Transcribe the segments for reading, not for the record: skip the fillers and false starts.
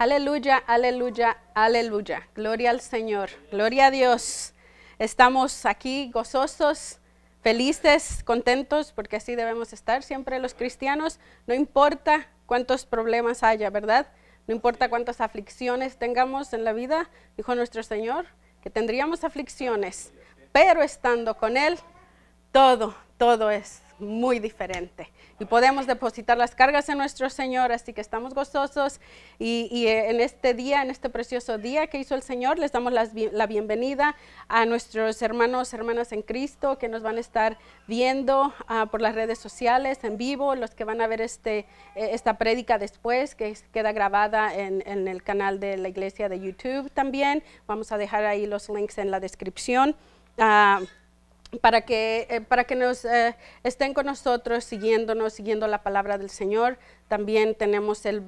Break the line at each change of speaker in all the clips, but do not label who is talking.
Aleluya, aleluya, aleluya. Gloria al Señor, gloria a Dios. Estamos aquí gozosos, felices, contentos, porque así debemos estar siempre los cristianos. No importa cuántos problemas haya, ¿verdad? No importa cuántas aflicciones tengamos en la vida, dijo nuestro Señor, que tendríamos aflicciones, pero estando con Él, todo es muy diferente. Y podemos depositar las cargas en nuestro Señor, así que estamos gozosos. Y en este día, en este precioso día que hizo el Señor, les damos la bienvenida a nuestros hermanos, hermanas en Cristo que nos van a estar viendo por las redes sociales, en vivo, los que van a ver esta prédica después, que queda grabada en el canal de la iglesia de YouTube también. Vamos a dejar ahí los links en la descripción. Para que nos estén con nosotros, siguiendo la palabra del Señor. También tenemos el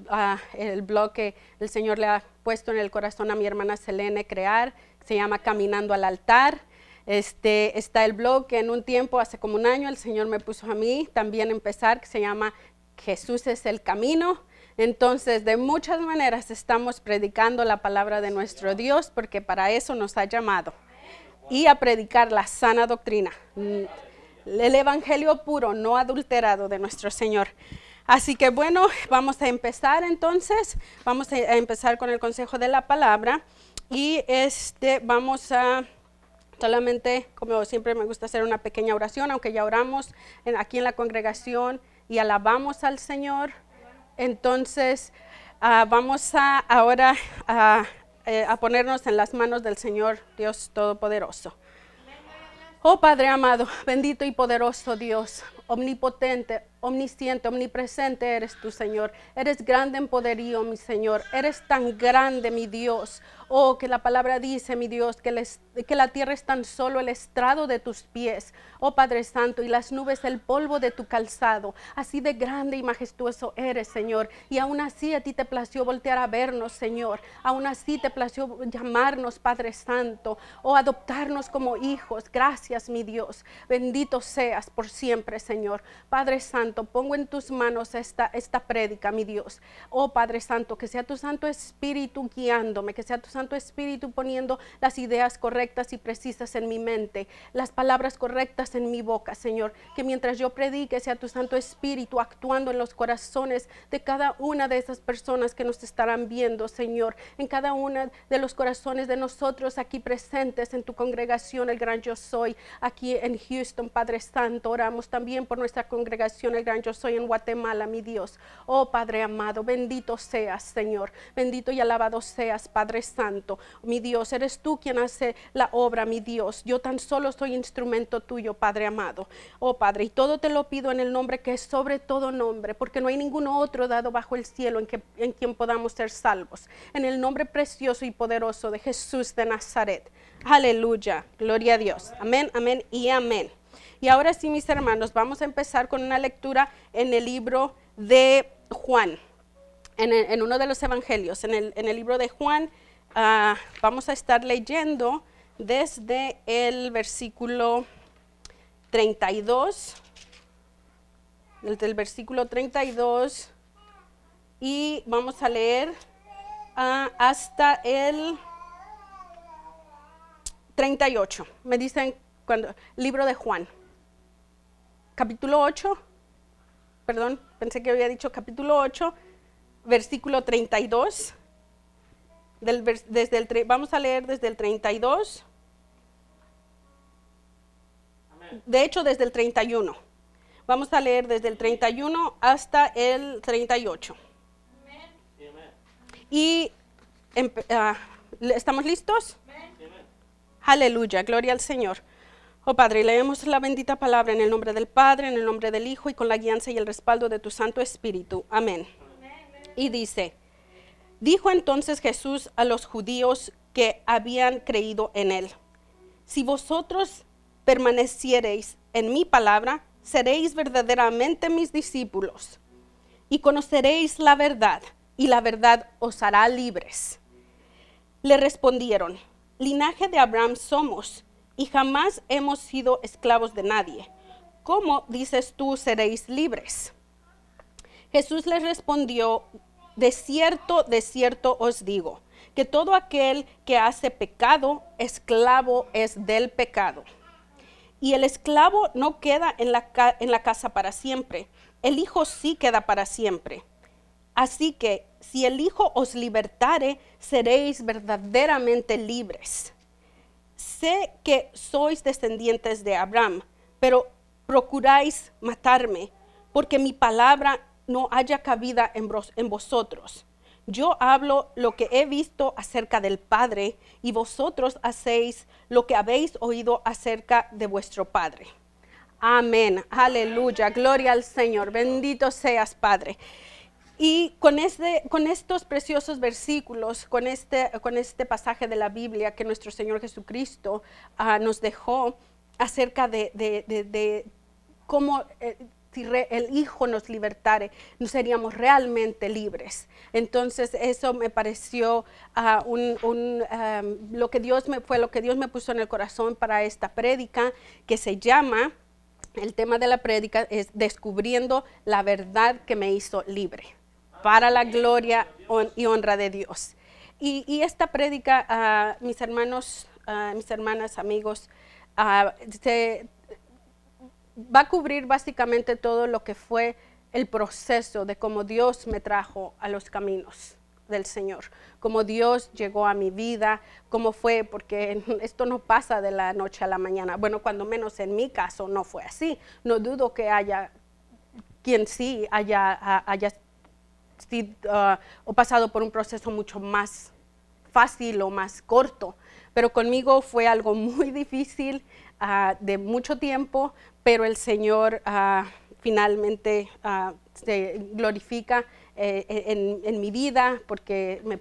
blog que el Señor le ha puesto en el corazón a mi hermana Selene crear, que se llama Caminando al Altar. Está el blog que en un tiempo, hace como un año, el Señor me puso a mí también empezar, que se llama Jesús es el Camino. Entonces, de muchas maneras estamos predicando la palabra de nuestro Dios, porque para eso nos ha llamado. Y a predicar la sana doctrina, el evangelio puro, no adulterado de nuestro Señor. Así que bueno, vamos a empezar entonces, vamos a empezar con el consejo de la palabra y vamos a solamente, como siempre me gusta hacer una pequeña oración, aunque ya oramos aquí en la congregación y alabamos al Señor. Entonces vamos ahora a ponernos en las manos del Señor Dios Todopoderoso. Oh Padre amado, bendito y poderoso Dios, omnipotente, omnisciente, omnipresente eres tú, Señor. Eres grande en poderío, mi Señor. Eres tan grande, mi Dios. Oh, que la palabra dice, mi Dios, que la tierra es tan solo el estrado de tus pies, oh Padre Santo, y las nubes el polvo de tu calzado. Así de grande y majestuoso eres, Señor. Y aún así a ti te plació voltear a vernos, Señor. Aún así te plació llamarnos, Padre Santo, o adoptarnos como hijos. Gracias, mi Dios. Bendito seas por siempre, Señor. Padre Santo, pongo en tus manos esta prédica, mi Dios. Oh Padre Santo, que sea tu Santo Espíritu guiándome, que sea tu Santo Espíritu poniendo las ideas correctas y precisas en mi mente, las palabras correctas en mi boca, Señor. Que mientras yo predique sea tu Santo Espíritu actuando en los corazones de cada una de esas personas que nos estarán viendo, Señor. En cada una de los corazones de nosotros aquí presentes en tu congregación, el Gran Yo Soy, aquí en Houston, Padre Santo. Oramos también por nuestra congregación, el Gran Yo Soy en Guatemala, mi Dios. Oh Padre amado, bendito seas, Señor. Bendito y alabado seas, Padre Santo. Mi Dios, eres tú quien hace la obra, mi Dios. Yo tan solo soy instrumento tuyo, Padre amado. Oh Padre, y todo te lo pido en el nombre que es sobre todo nombre, porque no hay ningún otro dado bajo el cielo en quien podamos ser salvos. En el nombre precioso y poderoso de Jesús de Nazaret. Aleluya, gloria a Dios. Amén, amén y amén. Y ahora sí, mis hermanos, vamos a empezar con una lectura en el libro de Juan, en uno de los evangelios, en el libro de Juan. Vamos a estar leyendo desde el versículo 32, desde el versículo 32, y vamos a leer hasta el 38. Me dicen libro de Juan, capítulo 8, perdón, pensé que había dicho capítulo 8, versículo 32. Vamos a leer desde el 32, de hecho desde el 31. Vamos a leer desde el 31 hasta el 38. Y ¿estamos listos? Aleluya, gloria al Señor. Oh Padre, leemos la bendita palabra en el nombre del Padre, en el nombre del Hijo y con la guianza y el respaldo de tu Santo Espíritu. Amén. Y dice: dijo entonces Jesús a los judíos que habían creído en él: si vosotros permaneciereis en mi palabra, seréis verdaderamente mis discípulos, y conoceréis la verdad, y la verdad os hará libres. Le respondieron: linaje de Abraham somos, y jamás hemos sido esclavos de nadie. ¿Cómo dices tú seréis libres? Jesús les respondió: de cierto os digo, que todo aquel que hace pecado, esclavo es del pecado. Y el esclavo no queda en la casa para siempre, el Hijo sí queda para siempre. Así que si el Hijo os libertare, seréis verdaderamente libres. Sé que sois descendientes de Abraham, pero procuráis matarme, porque mi palabra no haya cabida en vosotros. Yo hablo lo que he visto acerca del Padre, y vosotros hacéis lo que habéis oído acerca de vuestro Padre. Amén, aleluya, gloria al Señor, bendito seas, Padre. Y con estos preciosos versículos, con este pasaje de la Biblia que nuestro Señor Jesucristo nos dejó acerca de cómo si el Hijo nos libertare, seríamos realmente libres. Entonces eso me pareció lo que Dios me puso en el corazón para esta prédica, que se llama, el tema de la prédica es descubriendo la verdad que me hizo libre, para la gloria y honra de Dios. Y esta prédica, mis hermanos, mis hermanas, amigos, va a cubrir básicamente todo lo que fue el proceso de cómo Dios me trajo a los caminos del Señor, cómo Dios llegó a mi vida, cómo fue, porque esto no pasa de la noche a la mañana. Bueno, cuando menos en mi caso no fue así. No dudo que haya quien sí haya o pasado por un proceso mucho más fácil o más corto, pero conmigo fue algo muy difícil, de mucho tiempo, pero el Señor finalmente se glorifica en mi vida, porque me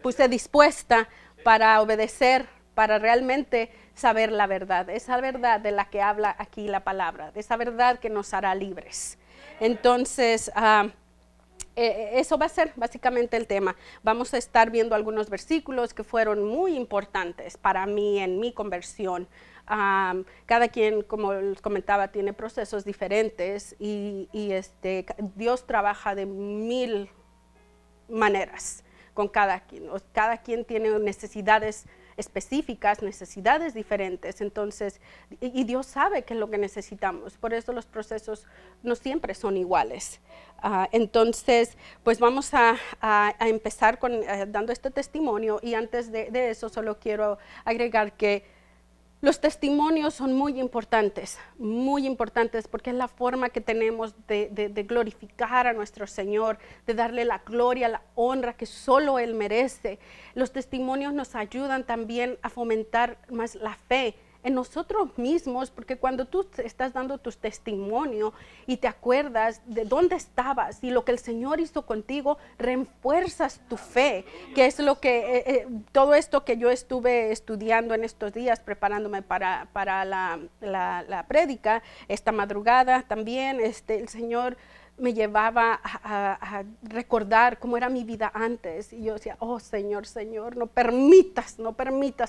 puse dispuesta para obedecer, para realmente saber la verdad, esa verdad de la que habla aquí la palabra, de esa verdad que nos hará libres. Entonces, eso va a ser básicamente el tema. Vamos a estar viendo algunos versículos que fueron muy importantes para mí en mi conversión. Cada quien, como les comentaba, tiene procesos diferentes y Dios trabaja de 1000 maneras con cada quien. Cada quien tiene necesidades específicas, necesidades diferentes. Entonces, y Dios sabe qué es lo que necesitamos. Por eso los procesos no siempre son iguales. Entonces, pues vamos a empezar dando este testimonio, y antes de eso solo quiero agregar que los testimonios son muy importantes, porque es la forma que tenemos de glorificar a nuestro Señor, de darle la gloria, la honra que solo Él merece. Los testimonios nos ayudan también a fomentar más la fe en nosotros mismos, porque cuando tú estás dando tu testimonio y te acuerdas de dónde estabas y lo que el Señor hizo contigo, refuerzas tu fe, que es lo que todo esto que yo estuve estudiando en estos días, preparándome para la prédica, esta madrugada también, el Señor me llevaba a recordar cómo era mi vida antes, y yo decía, oh Señor, no permitas,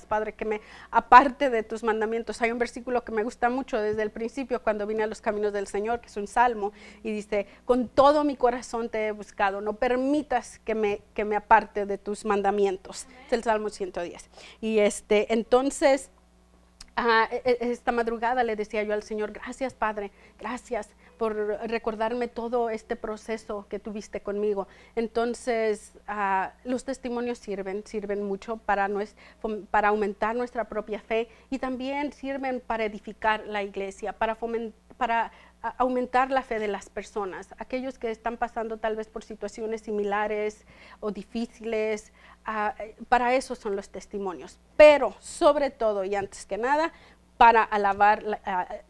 Padre, que me aparte de tus mandamientos. Hay un versículo que me gusta mucho desde el principio, cuando vine a los caminos del Señor, que es un salmo, y dice, con todo mi corazón te he buscado, no permitas que me aparte de tus mandamientos. Es el Salmo 110. Y entonces, esta madrugada le decía yo al Señor, gracias Padre, gracias por recordarme todo este proceso que tuviste conmigo. Entonces, los testimonios sirven mucho para aumentar nuestra propia fe, y también sirven para edificar la iglesia, para aumentar la fe de las personas, aquellos que están pasando tal vez por situaciones similares o difíciles. Para eso son los testimonios, pero sobre todo y antes que nada, para alabar,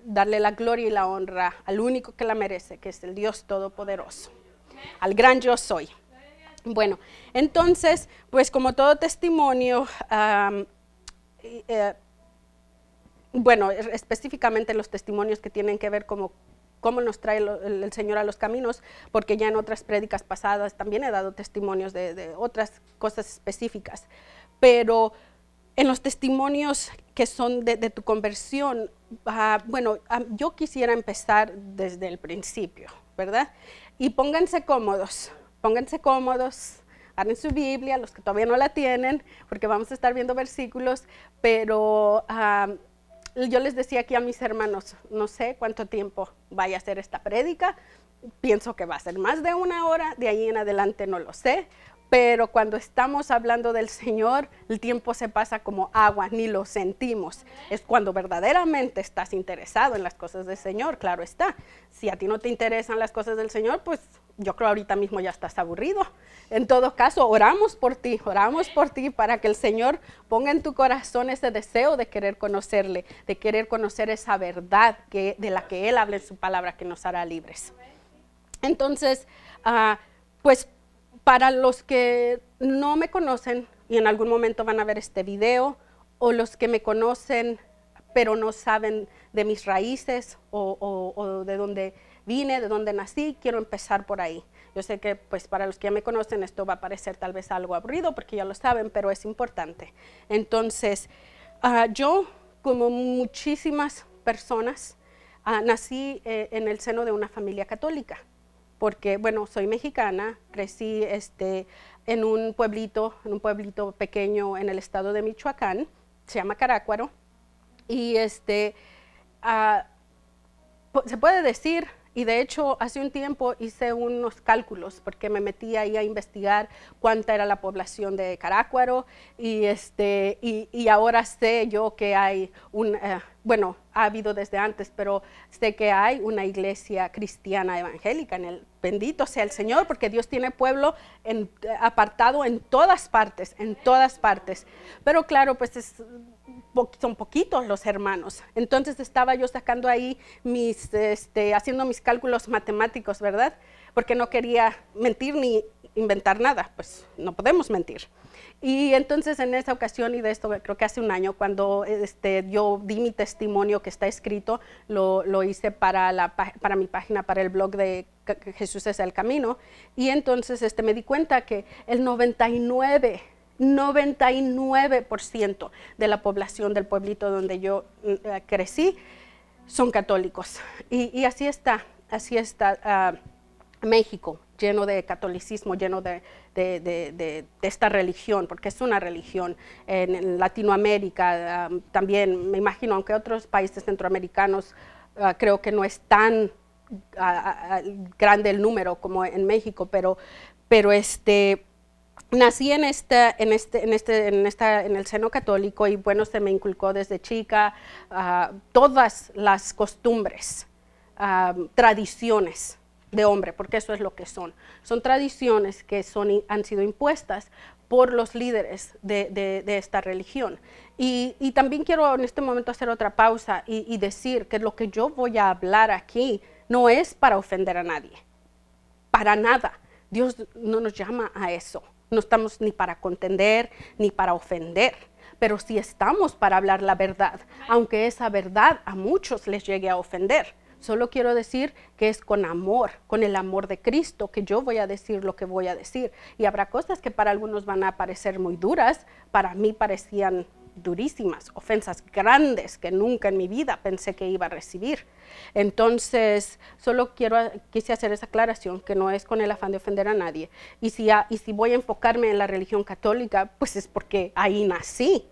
darle la gloria y la honra al único que la merece, que es el Dios Todopoderoso, al gran yo soy. Bueno, entonces, pues como todo testimonio, bueno, específicamente los testimonios que tienen que ver cómo nos trae el Señor a los caminos, porque ya en otras prédicas pasadas también he dado testimonios de otras cosas específicas, pero en los testimonios que son de tu conversión, bueno, yo quisiera empezar desde el principio, ¿verdad? Y pónganse cómodos, pónganse cómodos, abren su Biblia, los que todavía no la tienen, porque vamos a estar viendo versículos, pero yo les decía aquí a mis hermanos, no sé cuánto tiempo vaya a ser esta prédica, pienso que va a ser más de 1 hora, de ahí en adelante no lo sé, pero cuando estamos hablando del Señor, el tiempo se pasa como agua, ni lo sentimos. Es cuando verdaderamente estás interesado en las cosas del Señor, claro está. Si a ti no te interesan las cosas del Señor, pues yo creo ahorita mismo ya estás aburrido. En todo caso, oramos por ti para que el Señor ponga en tu corazón ese deseo de querer conocerle, de querer conocer esa verdad de la que Él habla en su palabra, que nos hará libres. Entonces, pues para los que no me conocen y en algún momento van a ver este video, o los que me conocen pero no saben de mis raíces o de dónde vine, de dónde nací, quiero empezar por ahí. Yo sé que pues para los que ya me conocen esto va a parecer tal vez algo aburrido porque ya lo saben, pero es importante. Entonces, yo, como muchísimas personas, nací en el seno de una familia católica. Porque, bueno, soy mexicana, crecí en un pueblito pequeño en el estado de Michoacán, se llama Carácuaro, y se puede decir, y de hecho hace un tiempo hice unos cálculos, porque me metí ahí a investigar cuánta era la población de Carácuaro, y ahora sé yo que hay bueno, ha habido desde antes, pero sé que hay una iglesia cristiana evangélica bendito sea el Señor, porque Dios tiene pueblo apartado en todas partes, pero claro, pues son poquitos los hermanos. Entonces estaba yo sacando ahí haciendo mis cálculos matemáticos, ¿verdad? Porque no quería mentir ni inventar nada, pues no podemos mentir. Y entonces en esa ocasión, y de esto creo que hace 1 año, cuando yo di mi testimonio que está escrito, lo hice para mi página, para el blog de Jesús es el Camino, y entonces me di cuenta que el 99% de la población del pueblito donde yo crecí son católicos. Y así está México, lleno de catolicismo, lleno de esta religión, porque es una religión. En Latinoamérica también, me imagino, aunque otros países centroamericanos creo que no es tan grande el número como en México, pero nací en el seno católico, y bueno, se me inculcó desde chica todas las costumbres, tradiciones de hombre, porque eso es lo que son tradiciones que han sido impuestas por los líderes de esta religión. Y también quiero en este momento hacer otra pausa y decir que lo que yo voy a hablar aquí no es para ofender a nadie, para nada. Dios no nos llama a eso, no estamos ni para contender ni para ofender, pero sí estamos para hablar la verdad, aunque esa verdad a muchos les llegue a ofender. Solo quiero decir que es con amor, con el amor de Cristo, que yo voy a decir lo que voy a decir. Y habrá cosas que para algunos van a parecer muy duras, para mí parecían durísimas, ofensas grandes que nunca en mi vida pensé que iba a recibir. Entonces, solo quise hacer esa aclaración, que no es con el afán de ofender a nadie. Y si voy a enfocarme en la religión católica, pues es porque ahí nací.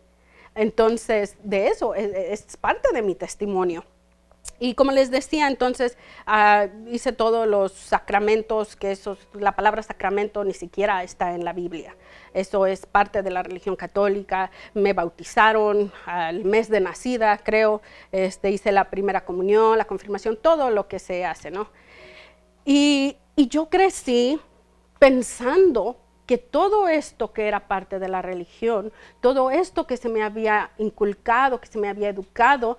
Entonces, de eso es parte de mi testimonio. Y como les decía, entonces hice todos los sacramentos, la palabra sacramento ni siquiera está en la Biblia. Eso es parte de la religión católica. Me bautizaron al mes de nacida, creo. Hice la primera comunión, la confirmación, todo lo que se hace, ¿no? Y yo crecí pensando que todo esto que era parte de la religión, todo esto que se me había inculcado, que se me había educado,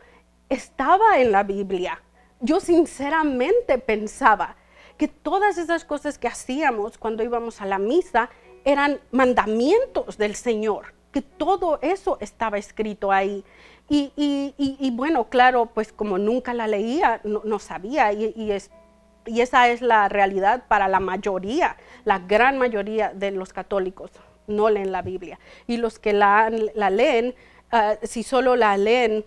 estaba en la Biblia. Yo sinceramente pensaba que todas esas cosas que hacíamos cuando íbamos a la misa eran mandamientos del Señor, que todo eso estaba escrito ahí. Y bueno, claro, pues como nunca la leía, no sabía, y esa es la realidad para la mayoría, la gran mayoría de los católicos no leen la Biblia. Y los que la leen, si solo la leen,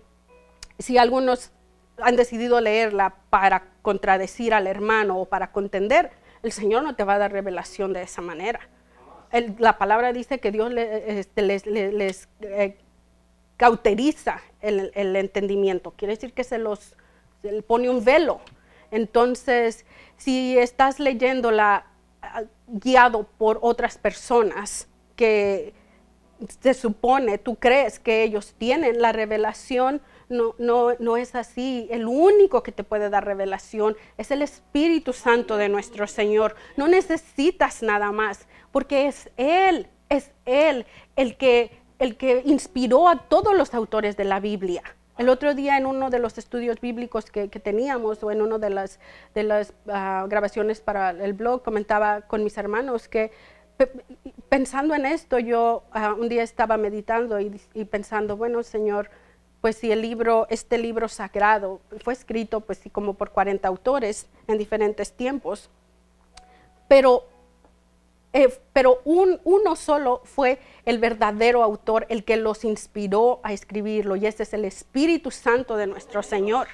si algunos han decidido leerla para contradecir al hermano o para contender, el Señor no te va a dar revelación de esa manera. La palabra dice que Dios les cauteriza el entendimiento. Quiere decir que se le pone un velo. Entonces, si estás leyéndola guiado por otras personas que se supone, tú crees que ellos tienen la revelación, no es así. El único que te puede dar revelación es el Espíritu Santo de nuestro Señor. No necesitas nada más, porque es Él el que inspiró a todos los autores de la Biblia. El otro día en uno de los estudios bíblicos que teníamos, o en una de las grabaciones para el blog, comentaba con mis hermanos que pensando en esto, yo un día estaba meditando y pensando, bueno, Señor, pues si este libro sagrado fue escrito pues sí, como por 40 autores en diferentes tiempos, pero uno solo fue el verdadero autor, el que los inspiró a escribirlo, y ese es el Espíritu Santo de nuestro Señor.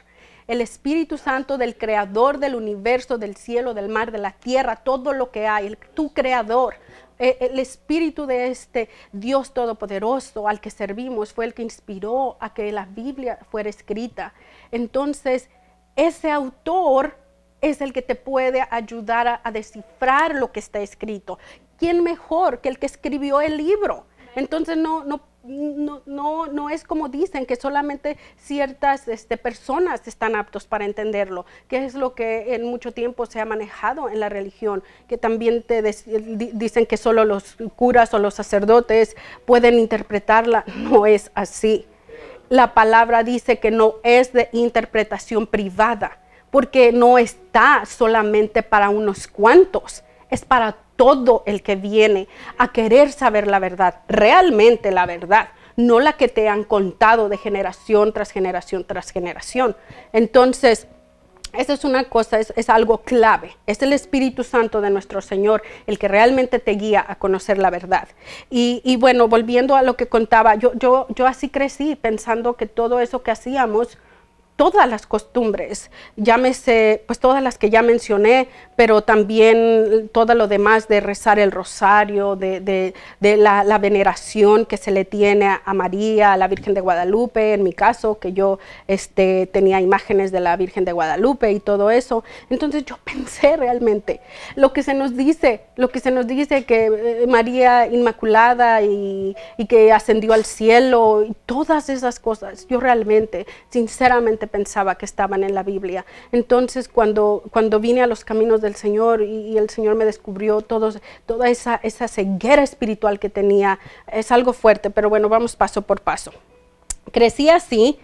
El Espíritu Santo del Creador del universo, del cielo, del mar, de la tierra, todo lo que hay, tu Creador. El Espíritu de este Dios Todopoderoso al que servimos fue el que inspiró a que la Biblia fuera escrita. Entonces, ese autor es el que te puede ayudar a descifrar lo que está escrito. ¿Quién mejor que el que escribió el libro? Entonces, no es como dicen que solamente ciertas personas están aptos para entenderlo, que es lo que en mucho tiempo se ha manejado en la religión, que también dicen que solo los curas o los sacerdotes pueden interpretarla. No es así. La palabra dice que no es de interpretación privada, porque no está solamente para unos cuantos, es para todo el que viene a querer saber la verdad, realmente la verdad, no la que te han contado de generación tras generación tras generación. Entonces, esa es una cosa, es algo clave. Es el Espíritu Santo de nuestro Señor el que realmente te guía a conocer la verdad. Y bueno, volviendo a lo que contaba, yo así crecí pensando que todo eso que hacíamos, todas las costumbres, llámese, pues todas las que ya mencioné, pero también todo lo demás de rezar el rosario, de la veneración que se le tiene a María, a la Virgen de Guadalupe, en mi caso, que yo tenía imágenes de la Virgen de Guadalupe y todo eso. Entonces yo pensé realmente, lo que se nos dice que María Inmaculada y que ascendió al cielo, y todas esas cosas, yo realmente, sinceramente, pensaba que estaban en la Biblia. Entonces cuando vine a los caminos del Señor y el Señor me descubrió toda esa ceguera espiritual que tenía, es algo fuerte, pero bueno, vamos paso por paso. Crecí así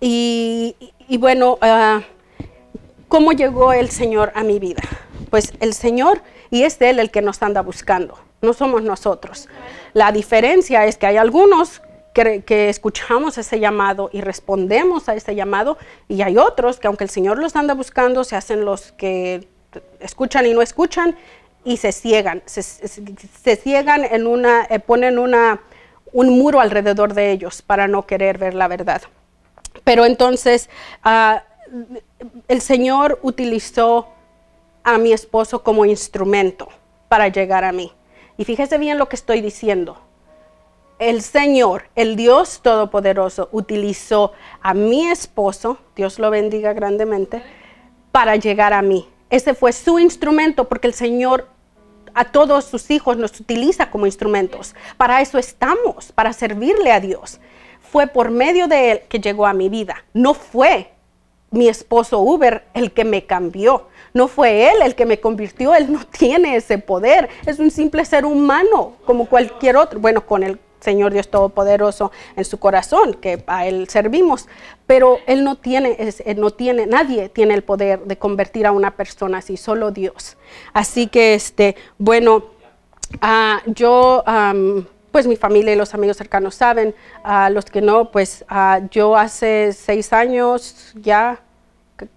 y bueno, ¿cómo llegó el Señor a mi vida? Pues el Señor, y es Él el que nos anda buscando, no somos nosotros. La diferencia es que hay algunos que escuchamos ese llamado y respondemos a ese llamado, y hay otros que aunque el Señor los anda buscando, se hacen los que escuchan y no escuchan y se ciegan, se ciegan ponen un muro alrededor de ellos para no querer ver la verdad. Pero entonces el Señor utilizó a mi esposo como instrumento para llegar a mí. Y fíjese bien lo que estoy diciendo. El Señor, el Dios Todopoderoso, utilizó a mi esposo, Dios lo bendiga grandemente, para llegar a mí. Ese fue su instrumento, porque el Señor a todos sus hijos nos utiliza como instrumentos. Para eso estamos, para servirle a Dios. Fue por medio de Él que llegó a mi vida. No fue mi esposo Uber el que me cambió. No fue Él el que me convirtió. Él no tiene ese poder. Es un simple ser humano, como cualquier otro. Bueno, con el Señor Dios Todopoderoso en su corazón, que a Él servimos, pero Él nadie tiene el poder de convertir a una persona así, solo Dios. Así que, bueno, yo, pues mi familia y los amigos cercanos saben, los que no, pues yo hace 6 años ya,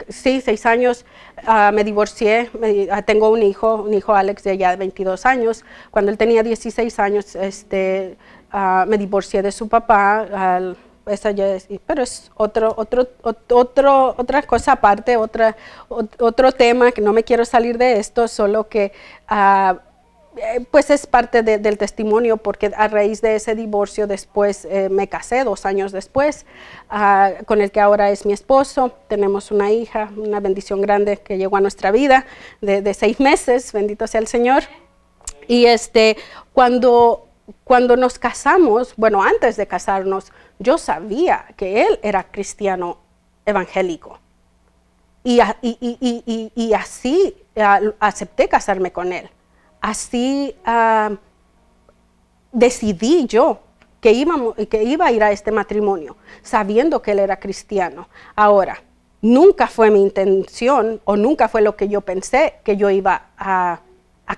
sí, 6 años, me divorcié, tengo un hijo Alex de ya 22 años. Cuando él tenía 16 años, me divorcié de su papá esa ya es, pero es otra cosa aparte, otro tema que no me quiero salir de esto, solo que pues es parte del testimonio, porque a raíz de ese divorcio después me casé 2 años después, con el que ahora es mi esposo. Tenemos una hija, una bendición grande que llegó a nuestra vida de 6 meses, bendito sea el Señor. Y cuando nos casamos, bueno, antes de casarnos, yo sabía que él era cristiano evangélico. Y así acepté casarme con él. Así decidí yo que iba a ir a este matrimonio, sabiendo que él era cristiano. Ahora, nunca fue mi intención, o nunca fue lo que yo pensé, que yo iba a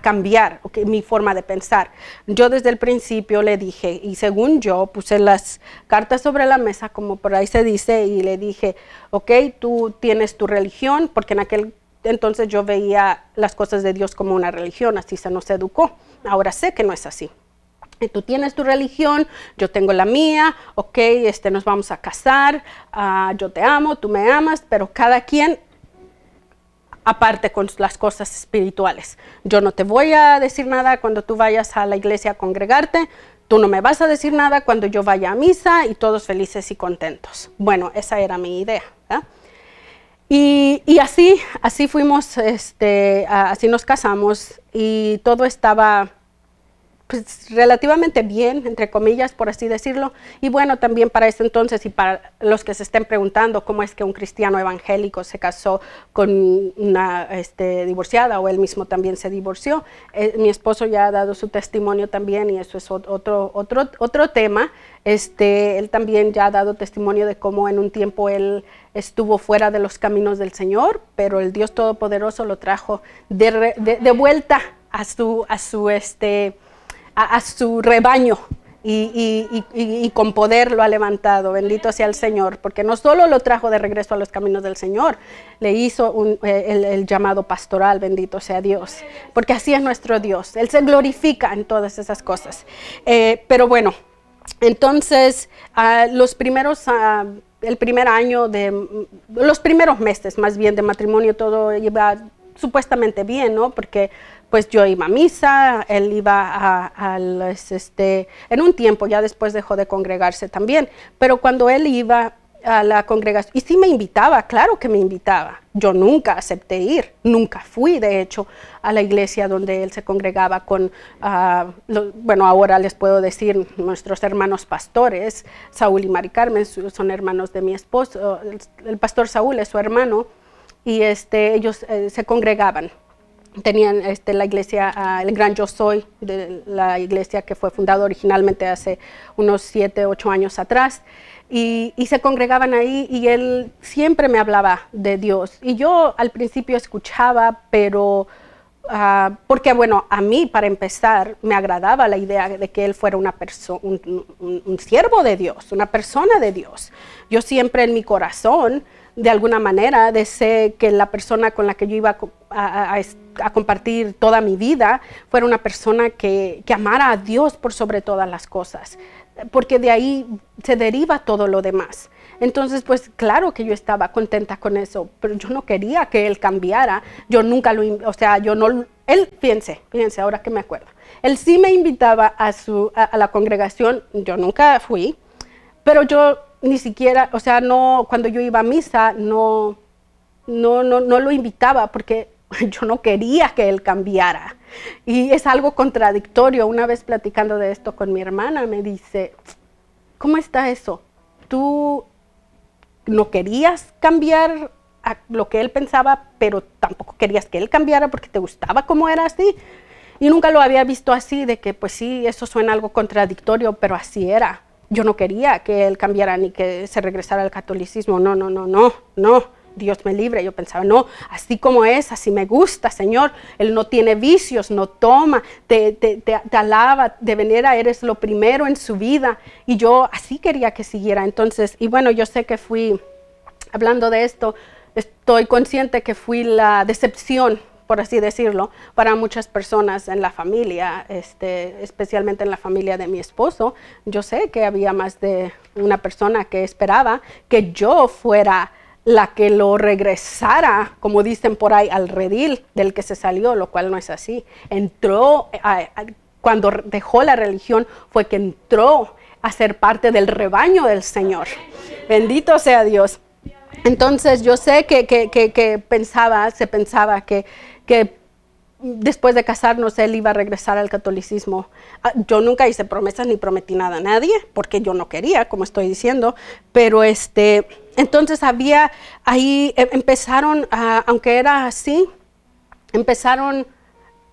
cambiar mi forma de pensar. Yo desde el principio le dije, y según yo puse las cartas sobre la mesa, como por ahí se dice, y le dije, ok, tú tienes tu religión, porque en aquel entonces yo veía las cosas de Dios como una religión, así se nos educó. Ahora sé que no es así. Tú tienes tu religión, yo tengo la mía, ok, nos vamos a casar, yo te amo, tú me amas, pero cada quien aparte con las cosas espirituales. Yo no te voy a decir nada cuando tú vayas a la iglesia a congregarte, tú no me vas a decir nada cuando yo vaya a misa, y todos felices y contentos. Bueno, esa era mi idea, ¿eh? Y así fuimos, así nos casamos, y todo estaba pues relativamente bien, entre comillas, por así decirlo. Y bueno, también para ese entonces, y para los que se estén preguntando cómo es que un cristiano evangélico se casó con una divorciada, o él mismo también se divorció, mi esposo ya ha dado su testimonio también, y eso es otro tema. Él también ya ha dado testimonio de cómo en un tiempo él estuvo fuera de los caminos del Señor, pero el Dios Todopoderoso lo trajo de vuelta a su rebaño, y con poder lo ha levantado. Bendito sea el Señor, porque no solo lo trajo de regreso a los caminos del Señor, le hizo el llamado pastoral. Bendito sea Dios, porque así es nuestro Dios. Él se glorifica en todas esas cosas. Pero bueno, entonces los primeros meses más bien de matrimonio, todo iba supuestamente bien, ¿no? Porque pues yo iba a misa, él iba en un tiempo, ya después dejó de congregarse también, pero cuando él iba a la congregación, y sí me invitaba, claro que me invitaba, yo nunca acepté ir, nunca fui de hecho a la iglesia donde él se congregaba con, bueno, ahora les puedo decir, nuestros hermanos pastores, Saúl y Mari Carmen, son hermanos de mi esposo, el pastor Saúl es su hermano, y ellos se congregaban. Tenían la iglesia, el Gran Yo Soy, de la iglesia que fue fundada originalmente hace unos 7, 8 años atrás, y se congregaban ahí, y él siempre me hablaba de Dios, y yo al principio escuchaba, pero porque bueno, a mí para empezar me agradaba la idea de que él fuera un siervo de Dios, una persona de Dios. Yo siempre en mi corazón, de alguna manera, deseé que la persona con la que yo iba a compartir toda mi vida fuera una persona que amara a Dios por sobre todas las cosas, porque de ahí se deriva todo lo demás. Entonces, pues claro que yo estaba contenta con eso, pero yo no quería que él cambiara. Yo nunca él, fíjense, ahora que me acuerdo, él sí me invitaba a la congregación, yo nunca fui, pero yo ni siquiera, no, cuando yo iba a misa, no lo invitaba, porque yo no quería que él cambiara. Y es algo contradictorio. Una vez platicando de esto con mi hermana, me dice, ¿cómo está eso? ¿Tú no querías cambiar a lo que él pensaba, pero tampoco querías que él cambiara porque te gustaba cómo era así? Y nunca lo había visto así, de que pues sí, eso suena algo contradictorio, pero así era. Yo no quería que él cambiara ni que se regresara al catolicismo. No. Dios me libre. Yo pensaba, no, así como es, así me gusta, Señor. Él no tiene vicios, no toma, te alaba, de venera eres lo primero en su vida. Y yo así quería que siguiera. Entonces, y bueno, yo sé que fui, hablando de esto, estoy consciente que fui la decepción por así decirlo, para muchas personas en la familia, especialmente en la familia de mi esposo. Yo sé que había más de una persona que esperaba que yo fuera la que lo regresara, como dicen por ahí, al redil del que se salió, lo cual no es así. Entró, cuando dejó la religión, fue que entró a ser parte del rebaño del Señor. Bendito sea Dios. Entonces yo sé que se pensaba que después de casarnos él iba a regresar al catolicismo. Yo nunca hice promesas ni prometí nada a nadie, porque yo no quería, como estoy diciendo, pero entonces había ahí, empezaron, aunque era así, empezaron,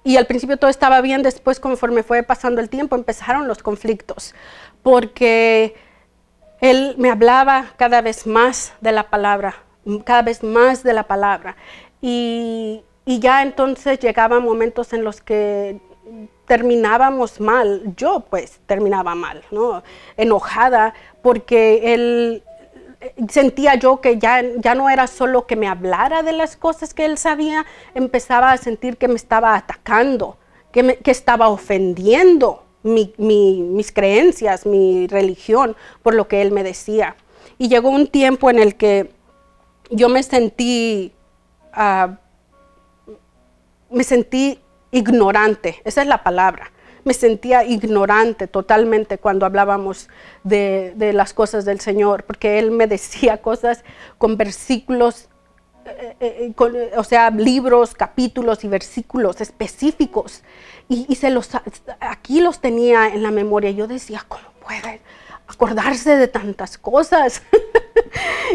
y al principio todo estaba bien, después conforme fue pasando el tiempo empezaron los conflictos, porque él me hablaba cada vez más de la palabra, y ya entonces llegaban momentos en los que terminábamos mal. Yo pues terminaba mal, ¿no? Enojada, porque él sentía yo que ya no era solo que me hablara de las cosas que él sabía, empezaba a sentir que me estaba atacando, que estaba ofendiendo mis creencias, mi religión, por lo que él me decía. Y llegó un tiempo en el que yo me sentí ignorante, esa es la palabra. Me sentía ignorante totalmente cuando hablábamos de las cosas del Señor, porque él me decía cosas con versículos, o sea, libros, capítulos y versículos específicos, y aquí los tenía en la memoria. Yo decía, ¿cómo puede acordarse de tantas cosas?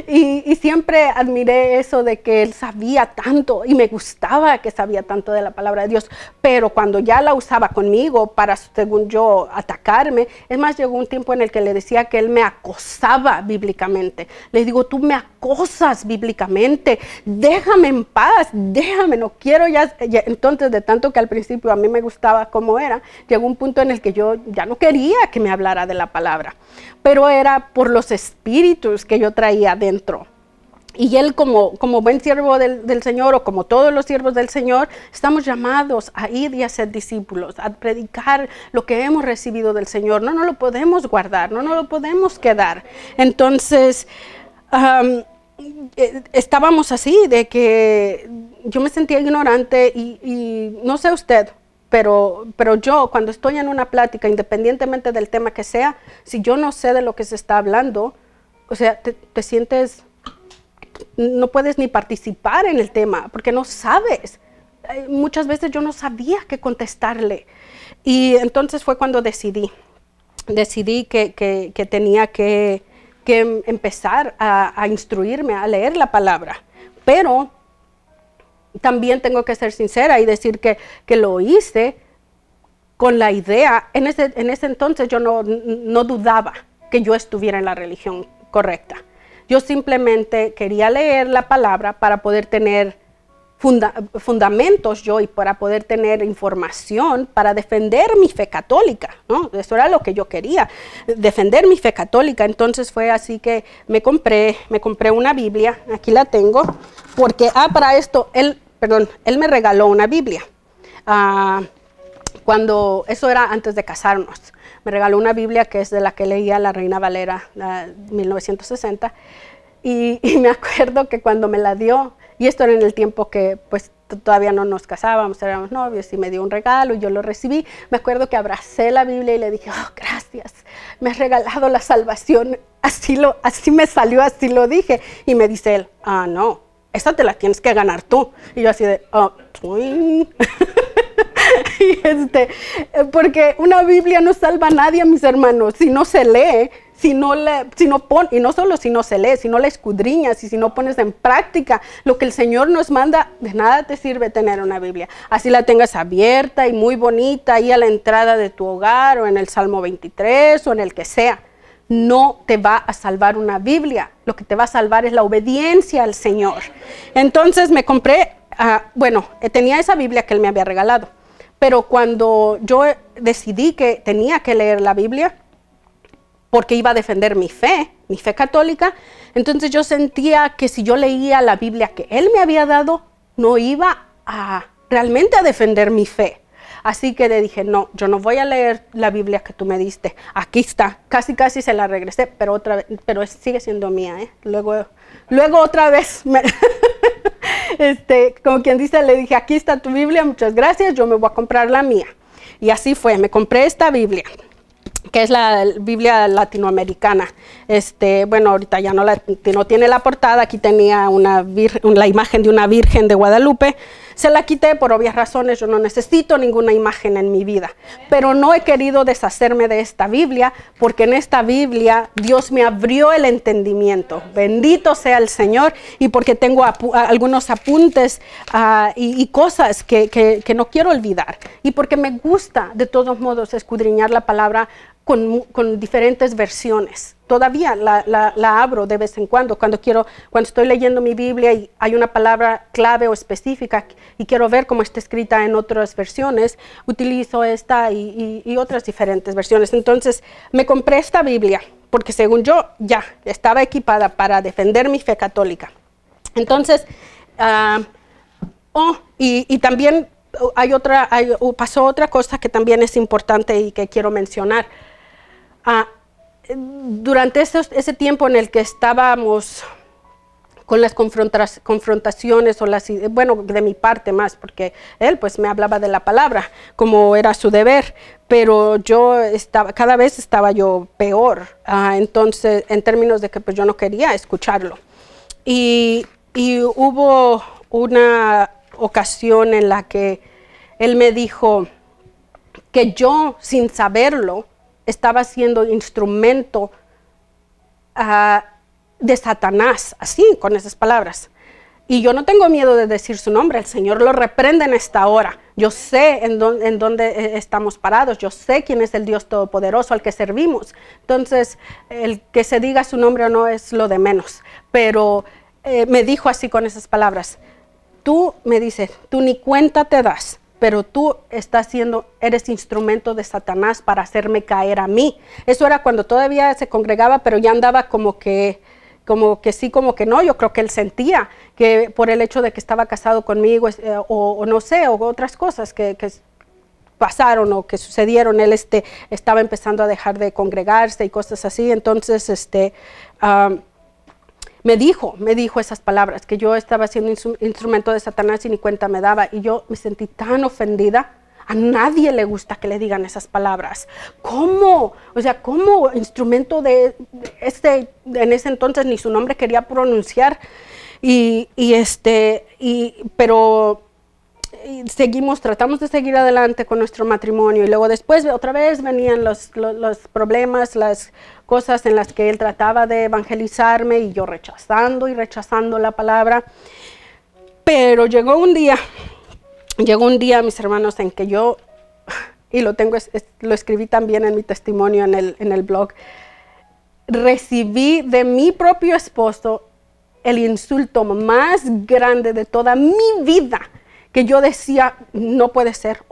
y siempre admiré eso de que él sabía tanto, y me gustaba que sabía tanto de la palabra de Dios, pero cuando ya la usaba conmigo para, según yo, atacarme, es más, llegó un tiempo en el que le decía que él me acosaba bíblicamente. Le digo, tú me acosas bíblicamente, déjame en paz, déjame, no quiero ya. Entonces, de tanto que al principio a mí me gustaba como era, llegó un punto en el que yo ya no quería que me hablara de la palabra, pero era por los espíritus que yo traía dentro. Y él, como buen siervo del Señor, o como todos los siervos del Señor, estamos llamados a ir y a ser discípulos, a predicar lo que hemos recibido del Señor. No lo podemos guardar, no lo podemos quedar. Entonces, estábamos así, de que yo me sentía ignorante, y no sé usted, pero yo, cuando estoy en una plática, independientemente del tema que sea, si yo no sé de lo que se está hablando, o sea, te sientes, no puedes ni participar en el tema, porque no sabes. Muchas veces yo no sabía qué contestarle. Y entonces fue cuando decidí que tenía que empezar a instruirme, a leer la palabra. Pero también tengo que ser sincera y decir que lo hice con la idea, en ese entonces yo no dudaba que yo estuviera en la religión correcta. Yo simplemente quería leer la palabra para poder tener fundamentos y para poder tener información para defender mi fe católica, ¿no? Eso era lo que yo quería, defender mi fe católica. Entonces fue así que me compré una Biblia, aquí la tengo, porque para esto él me regaló una Biblia. Cuando eso era antes de casarnos, me regaló una Biblia que es de la que leía la Reina Valera, 1960, y me acuerdo que cuando me la dio, y esto era en el tiempo que pues todavía no nos casábamos, éramos novios, y me dio un regalo y yo lo recibí. Me acuerdo que abracé la Biblia y le dije, oh, gracias, me has regalado la salvación. Así me salió, así lo dije. Y me dice él, no, esta te la tienes que ganar tú. Y yo así de, porque una Biblia no salva a nadie, mis hermanos, si no se lee, y no solo si no se lee, si no la escudriñas y si no pones en práctica lo que el Señor nos manda, de nada te sirve tener una Biblia. Así la tengas abierta y muy bonita ahí a la entrada de tu hogar, o en el Salmo 23 o en el que sea. No te va a salvar una Biblia, lo que te va a salvar es la obediencia al Señor. Entonces me compré, tenía esa Biblia que él me había regalado, pero cuando yo decidí que tenía que leer la Biblia, porque iba a defender mi fe católica, entonces yo sentía que si yo leía la Biblia que él me había dado, no iba a realmente a defender mi fe. Así que le dije, no, yo no voy a leer la Biblia que tú me diste. Aquí está. Casi se la regresé, pero sigue siendo mía, ¿eh? Luego otra vez, como quien dice, le dije, aquí está tu Biblia, muchas gracias, yo me voy a comprar la mía. Y así fue, me compré esta Biblia, que es la Biblia latinoamericana. Bueno, ahorita ya no tiene la portada, aquí tenía la imagen de una Virgen de Guadalupe. Se la quité por obvias razones, yo no necesito ninguna imagen en mi vida. Pero no he querido deshacerme de esta Biblia, porque en esta Biblia Dios me abrió el entendimiento. Bendito sea el Señor, y porque tengo algunos apuntes y cosas que no quiero olvidar. Y porque me gusta, de todos modos, escudriñar la palabra con diferentes versiones. Todavía la abro de vez en cuando estoy leyendo mi Biblia y hay una palabra clave o específica y quiero ver cómo está escrita en otras versiones, utilizo esta y otras diferentes versiones. Entonces me compré esta Biblia porque según yo ya estaba equipada para defender mi fe católica. Entonces, y también pasó otra cosa que también es importante y que quiero mencionar. Durante ese tiempo en el que estábamos con las confrontaciones, de mi parte más, porque él pues me hablaba de la palabra como era su deber, pero cada vez estaba yo peor, entonces en términos de que pues yo no quería escucharlo. Y hubo una ocasión en la que él me dijo que yo, sin saberlo, estaba siendo instrumento de Satanás, así, con esas palabras. Y yo no tengo miedo de decir su nombre, el Señor lo reprende en esta hora. Yo sé en dónde estamos parados, yo sé quién es el Dios Todopoderoso al que servimos. Entonces, el que se diga su nombre o no es lo de menos. Pero me dijo así con esas palabras, tú, me dice, tú ni cuenta te das, pero tú eres instrumento de Satanás para hacerme caer a mí. Eso era cuando todavía se congregaba, pero ya andaba como que sí, como que no. Yo creo que él sentía que por el hecho de que estaba casado conmigo, o no sé, o otras cosas que pasaron o que sucedieron, él estaba empezando a dejar de congregarse y cosas así. Entonces, me dijo esas palabras, que yo estaba siendo instrumento de Satanás y ni cuenta me daba. Y yo me sentí tan ofendida. A nadie le gusta que le digan esas palabras. ¿Cómo? O sea, ¿cómo instrumento en ese entonces ni su nombre quería pronunciar? Pero tratamos de seguir adelante con nuestro matrimonio, y luego después otra vez venían los problemas, las cosas en las que él trataba de evangelizarme y yo rechazando la palabra. Pero llegó un día, mis hermanos, en que yo, y lo escribí también en mi testimonio en el blog, recibí de mi propio esposo el insulto más grande de toda mi vida, que yo decía, no puede ser,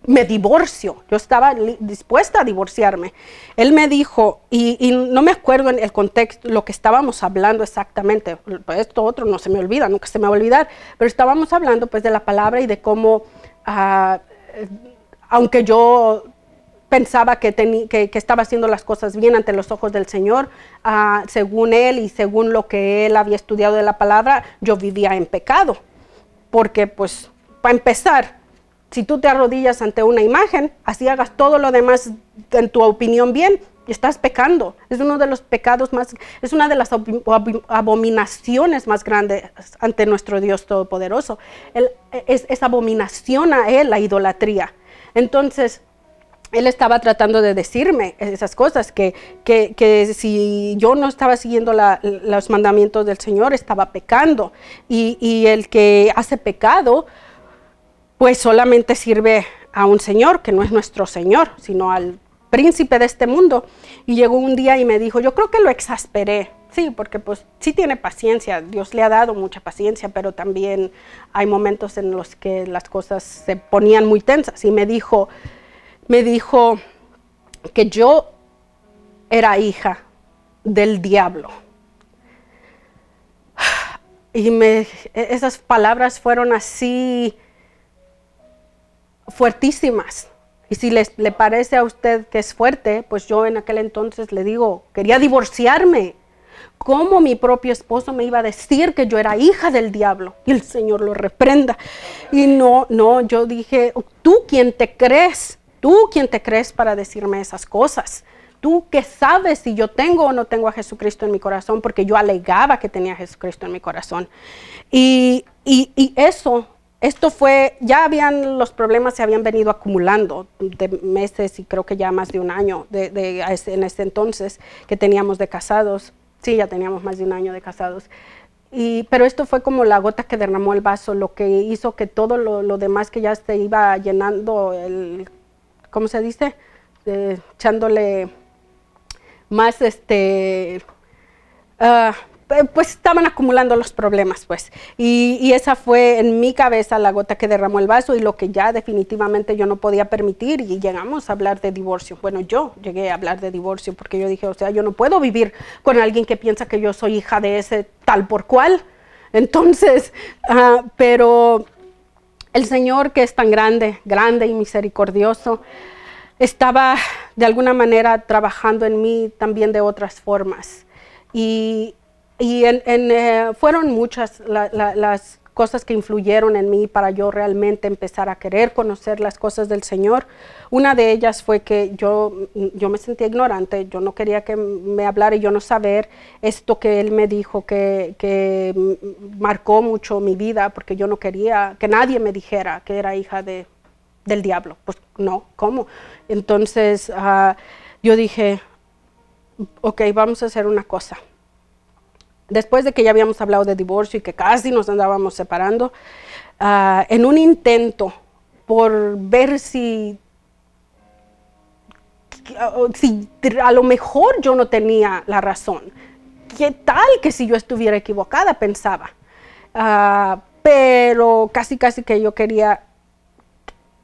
me divorcio. Yo estaba dispuesta a divorciarme. Él me dijo, y no me acuerdo en el contexto, lo que estábamos hablando exactamente, esto otro no se me olvida, nunca se me va a olvidar, pero estábamos hablando pues de la palabra y de cómo, aunque yo pensaba que estaba haciendo las cosas bien ante los ojos del Señor, según él y según lo que él había estudiado de la palabra, yo vivía en pecado, porque pues, para empezar, si tú te arrodillas ante una imagen, así hagas todo lo demás en tu opinión bien, estás pecando. Es uno de los pecados es una de las abominaciones más grandes ante nuestro Dios Todopoderoso. Es abominación a él la idolatría. Entonces, él estaba tratando de decirme esas cosas, que si yo no estaba siguiendo los mandamientos del Señor, estaba pecando. Y el que hace pecado, pues solamente sirve a un Señor, que no es nuestro Señor, sino al príncipe de este mundo. Y llegó un día y me dijo, yo creo que lo exasperé. Sí, porque pues sí tiene paciencia, Dios le ha dado mucha paciencia, pero también hay momentos en los que las cosas se ponían muy tensas. Y me dijo que yo era hija del diablo. Y esas palabras fueron así fuertísimas. Y si le parece a usted que es fuerte, pues yo en aquel entonces le digo, quería divorciarme. ¿Cómo mi propio esposo me iba a decir que yo era hija del diablo? Y el Señor lo reprenda. Y no, yo dije, ¿tú quién te crees? ¿Tú quién te crees para decirme esas cosas? ¿Tú qué sabes si yo tengo o no tengo a Jesucristo en mi corazón? Porque yo alegaba que tenía a Jesucristo en mi corazón. Y esto fue, los problemas se habían venido acumulando de meses y creo que ya más de un año en ese entonces que teníamos de casados. Sí, ya teníamos más de un año de casados. Pero esto fue como la gota que derramó el vaso, lo que hizo que todo lo demás que ya se iba llenando, ¿cómo se dice? Echándole más, pues estaban acumulando los problemas, pues. Y esa fue en mi cabeza la gota que derramó el vaso y lo que ya definitivamente yo no podía permitir, y llegamos a hablar de divorcio. Bueno, yo llegué a hablar de divorcio porque yo dije, o sea, yo no puedo vivir con alguien que piensa que yo soy hija de ese tal por cual. Entonces, pero el Señor, que es tan grande y misericordioso, estaba de alguna manera trabajando en mí también de otras formas. Fueron muchas las cosas que influyeron en mí para yo realmente empezar a querer conocer las cosas del Señor. Una de ellas fue que yo me sentía ignorante, yo no quería que me hablara y yo no saber esto que Él me dijo, que marcó mucho mi vida, porque yo no quería que nadie me dijera que era hija del diablo. Pues no, ¿cómo? Entonces yo dije, ok, vamos a hacer una cosa. Después de que ya habíamos hablado de divorcio y que casi nos andábamos separando, en un intento por ver si a lo mejor yo no tenía la razón. ¿Qué tal que si yo estuviera equivocada? Pensaba. Pero casi que yo quería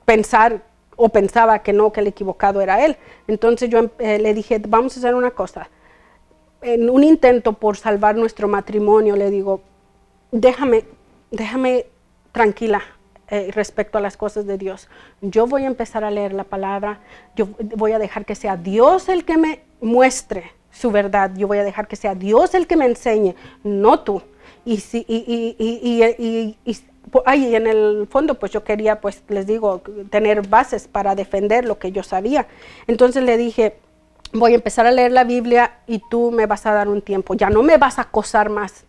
pensar o pensaba que no, que el equivocado era él. Entonces yo le dije, vamos a hacer una cosa. En un intento por salvar nuestro matrimonio, le digo, déjame tranquila respecto a las cosas de Dios. Yo voy a empezar a leer la palabra, yo voy a dejar que sea Dios el que me muestre su verdad, yo voy a dejar que sea Dios el que me enseñe, no tú. Y en el fondo, pues yo quería, pues les digo, tener bases para defender lo que yo sabía. Entonces le dije, voy a empezar a leer la Biblia y tú me vas a dar un tiempo. Ya no me vas a acosar más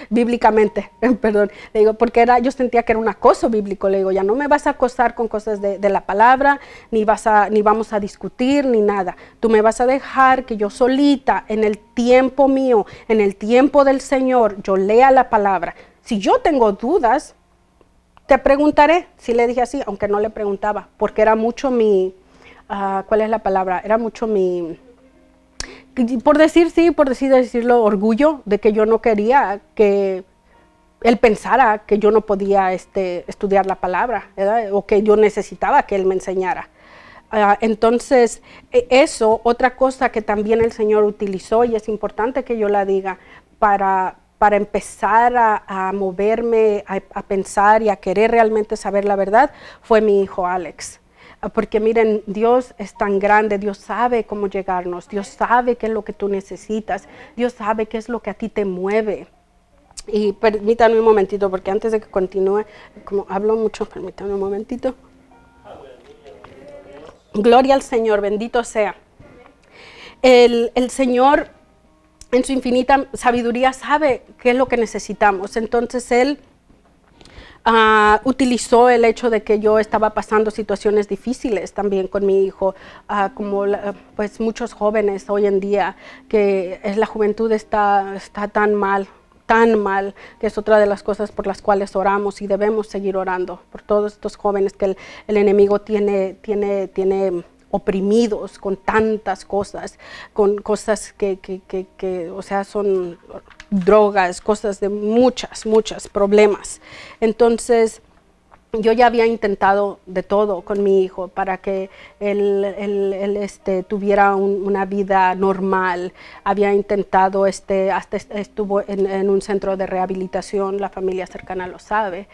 bíblicamente, perdón. Le digo, porque yo sentía que era un acoso bíblico. Le digo, ya no me vas a acosar con cosas de la palabra, ni vamos a discutir, ni nada. Tú me vas a dejar que yo solita, en el tiempo mío, en el tiempo del Señor, yo lea la palabra. Si yo tengo dudas, te preguntaré. Si le dije así, aunque no le preguntaba, porque era mucho ¿cuál es la palabra? Era mucho por decirlo, orgullo de que yo no quería que él pensara que yo no podía estudiar la palabra, ¿verdad? O que yo necesitaba que él me enseñara. Entonces, otra cosa que también el Señor utilizó, y es importante que yo la diga, para empezar a moverme, a pensar y a querer realmente saber la verdad, fue mi hijo Alex. Porque miren, Dios es tan grande, Dios sabe cómo llegarnos, Dios sabe qué es lo que tú necesitas, Dios sabe qué es lo que a ti te mueve. Y permítanme un momentito, porque antes de que continúe, como hablo mucho, permítanme un momentito. Gloria al Señor, bendito sea. El Señor, en su infinita sabiduría, sabe qué es lo que necesitamos. Entonces Él utilizó el hecho de que yo estaba pasando situaciones difíciles también con mi hijo, pues muchos jóvenes hoy en día, que la juventud está tan mal, que es otra de las cosas por las cuales oramos y debemos seguir orando por todos estos jóvenes que el enemigo tiene oprimidos con tantas cosas, con cosas que o sea, son drogas, cosas de muchas problemas. Entonces, yo ya había intentado de todo con mi hijo para que él tuviera una vida normal. Había intentado, hasta estuvo en un centro de rehabilitación, la familia cercana lo sabe.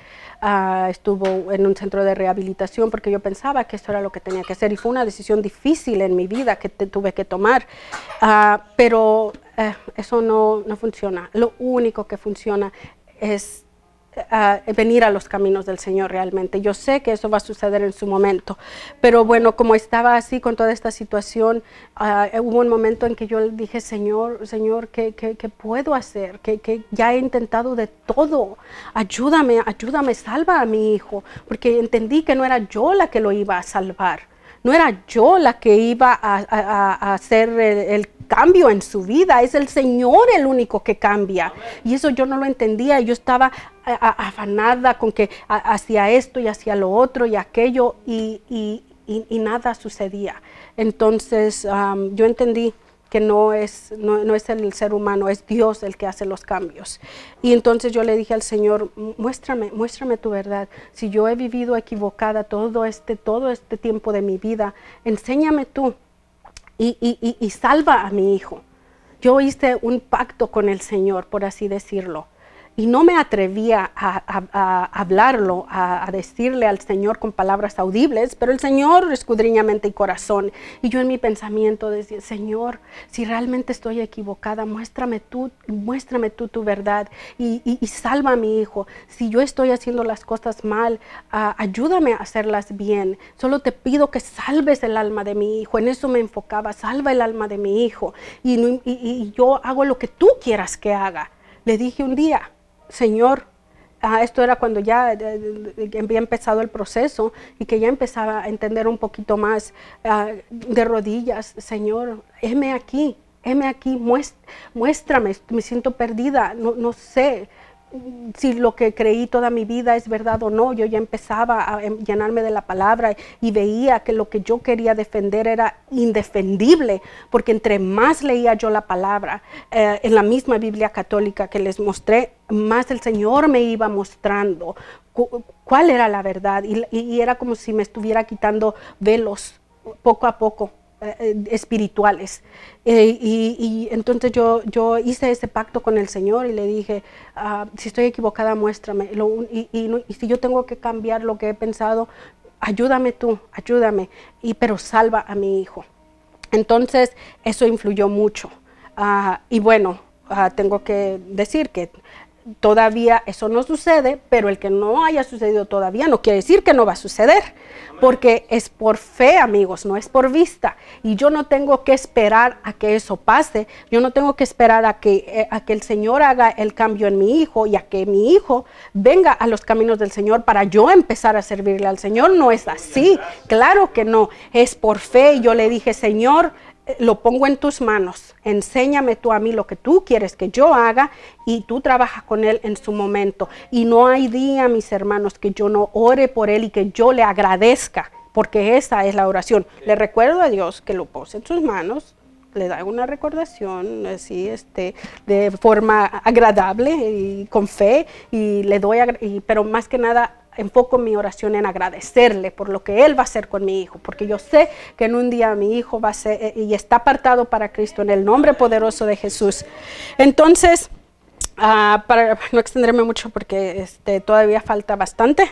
Estuvo en un centro de rehabilitación porque yo pensaba que eso era lo que tenía que hacer y fue una decisión difícil en mi vida que tuve que tomar, pero eso no funciona. Lo único que funciona es venir a los caminos del Señor realmente. Yo sé que eso va a suceder en su momento, pero bueno, como estaba así con toda esta situación, hubo un momento en que yo le dije, Señor, ¿qué puedo hacer? Que ya he intentado de todo, ayúdame, salva a mi hijo, porque entendí que no era yo la que lo iba a salvar. No era yo la que iba a hacer el cambio en su vida, es el Señor el único que cambia. Y eso yo no lo entendía, yo estaba afanada con que hacia esto y hacia lo otro y aquello y nada sucedía. Entonces yo entendí que no es el ser humano, es Dios el que hace los cambios. Y entonces yo le dije al Señor, muéstrame tu verdad. Si yo he vivido equivocada todo este tiempo de mi vida, enséñame tú y salva a mi hijo. Yo hice un pacto con el Señor, por así decirlo. Y no me atrevía a hablarlo, a decirle al Señor con palabras audibles, pero el Señor escudriña mente y corazón. Y yo en mi pensamiento decía, Señor, si realmente estoy equivocada, muéstrame tú tu verdad y salva a mi hijo. Si yo estoy haciendo las cosas mal, ayúdame a hacerlas bien. Solo te pido que salves el alma de mi hijo. En eso me enfocaba, salva el alma de mi hijo. Y yo hago lo que tú quieras que haga. Le dije un día, Señor, esto era cuando ya había empezado el proceso y que ya empezaba a entender un poquito más de rodillas, Señor, heme aquí, muéstrame, me siento perdida, no sé si lo que creí toda mi vida es verdad o no. Yo ya empezaba a llenarme de la palabra y veía que lo que yo quería defender era indefendible, porque entre más leía yo la palabra, en la misma Biblia católica que les mostré, más el Señor me iba mostrando cuál era la verdad y era como si me estuviera quitando velos poco a poco. Espirituales y entonces yo hice ese pacto con el Señor y le dije, si estoy equivocada, muéstrame y si yo tengo que cambiar lo que he pensado, ayúdame, pero salva a mi hijo. Entonces eso influyó mucho y bueno, tengo que decir que todavía eso no sucede, pero el que no haya sucedido todavía no quiere decir que no va a suceder, porque es por fe, amigos, no es por vista. Y yo no tengo que esperar a que eso pase, yo no tengo que esperar a que el Señor haga el cambio en mi hijo y a que mi hijo venga a los caminos del Señor para yo empezar a servirle al Señor. No es así, claro que no, es por fe. Y yo le dije, Señor, lo pongo en tus manos, enséñame tú a mí lo que tú quieres que yo haga y tú trabajas con él en su momento. Y no hay día, mis hermanos, que yo no ore por él y que yo le agradezca, porque esa es la oración. Le recuerdo a Dios que lo puse en sus manos, le da una recordación así, de forma agradable y con fe, y le doy, pero más que nada enfoco mi oración en agradecerle por lo que Él va a hacer con mi hijo, porque yo sé que en un día mi hijo va a ser y está apartado para Cristo en el nombre poderoso de Jesús. Entonces, para no extenderme mucho porque todavía falta bastante,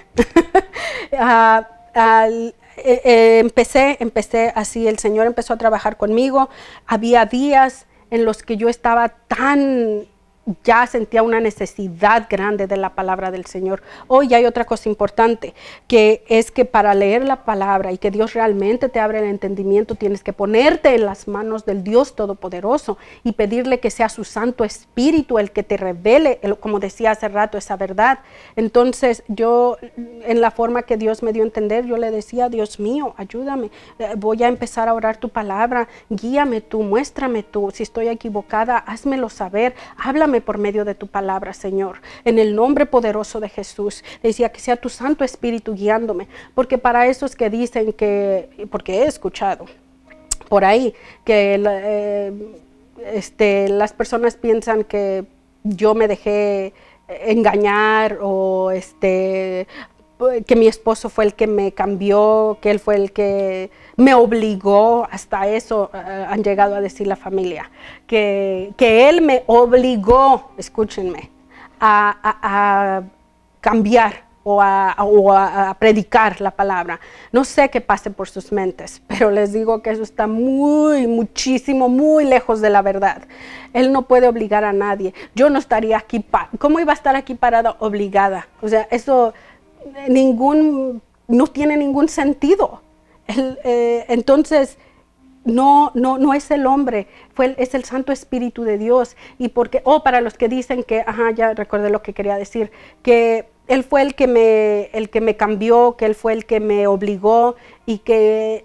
empecé así, el Señor empezó a trabajar conmigo. Había días en los que yo estaba ya sentía una necesidad grande de la palabra del Señor. Hoy hay otra cosa importante, que es que para leer la palabra y que Dios realmente te abra el entendimiento, tienes que ponerte en las manos del Dios Todopoderoso y pedirle que sea su Santo Espíritu el que te revele, como decía hace rato, esa verdad. Entonces yo, en la forma que Dios me dio a entender, yo le decía, Dios mío, ayúdame, voy a empezar a orar tu palabra, guíame tú, muéstrame tú, si estoy equivocada, házmelo saber, háblame por medio de tu palabra, Señor, en el nombre poderoso de Jesús. Decía que sea tu Santo Espíritu guiándome, porque para esos que dicen que, porque he escuchado por ahí, que las personas piensan que yo me dejé engañar o que mi esposo fue el que me cambió, que él fue el que me obligó, hasta eso han llegado a decir la familia, que él me obligó, escúchenme, a cambiar o a predicar la palabra. No sé qué pase por sus mentes, pero les digo que eso está muchísimo, muy lejos de la verdad. Él no puede obligar a nadie. Yo no estaría aquí, ¿cómo iba a estar aquí parada obligada? O sea, eso no tiene ningún sentido. Entonces, no es el hombre, es el Santo Espíritu de Dios. Y porque, para los que dicen que, ya recordé lo que quería decir, que él fue el que me cambió, que él fue el que me obligó y que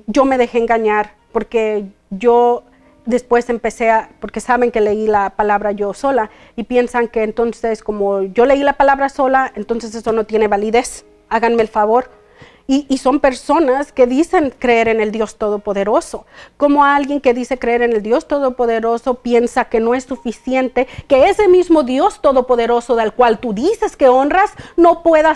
yo me dejé engañar, porque yo después porque saben que leí la palabra yo sola y piensan que entonces como yo leí la palabra sola, entonces eso no tiene validez. Háganme el favor. Y son personas que dicen creer en el Dios Todopoderoso. Como alguien que dice creer en el Dios Todopoderoso piensa que no es suficiente, que ese mismo Dios Todopoderoso del cual tú dices que honras, no pueda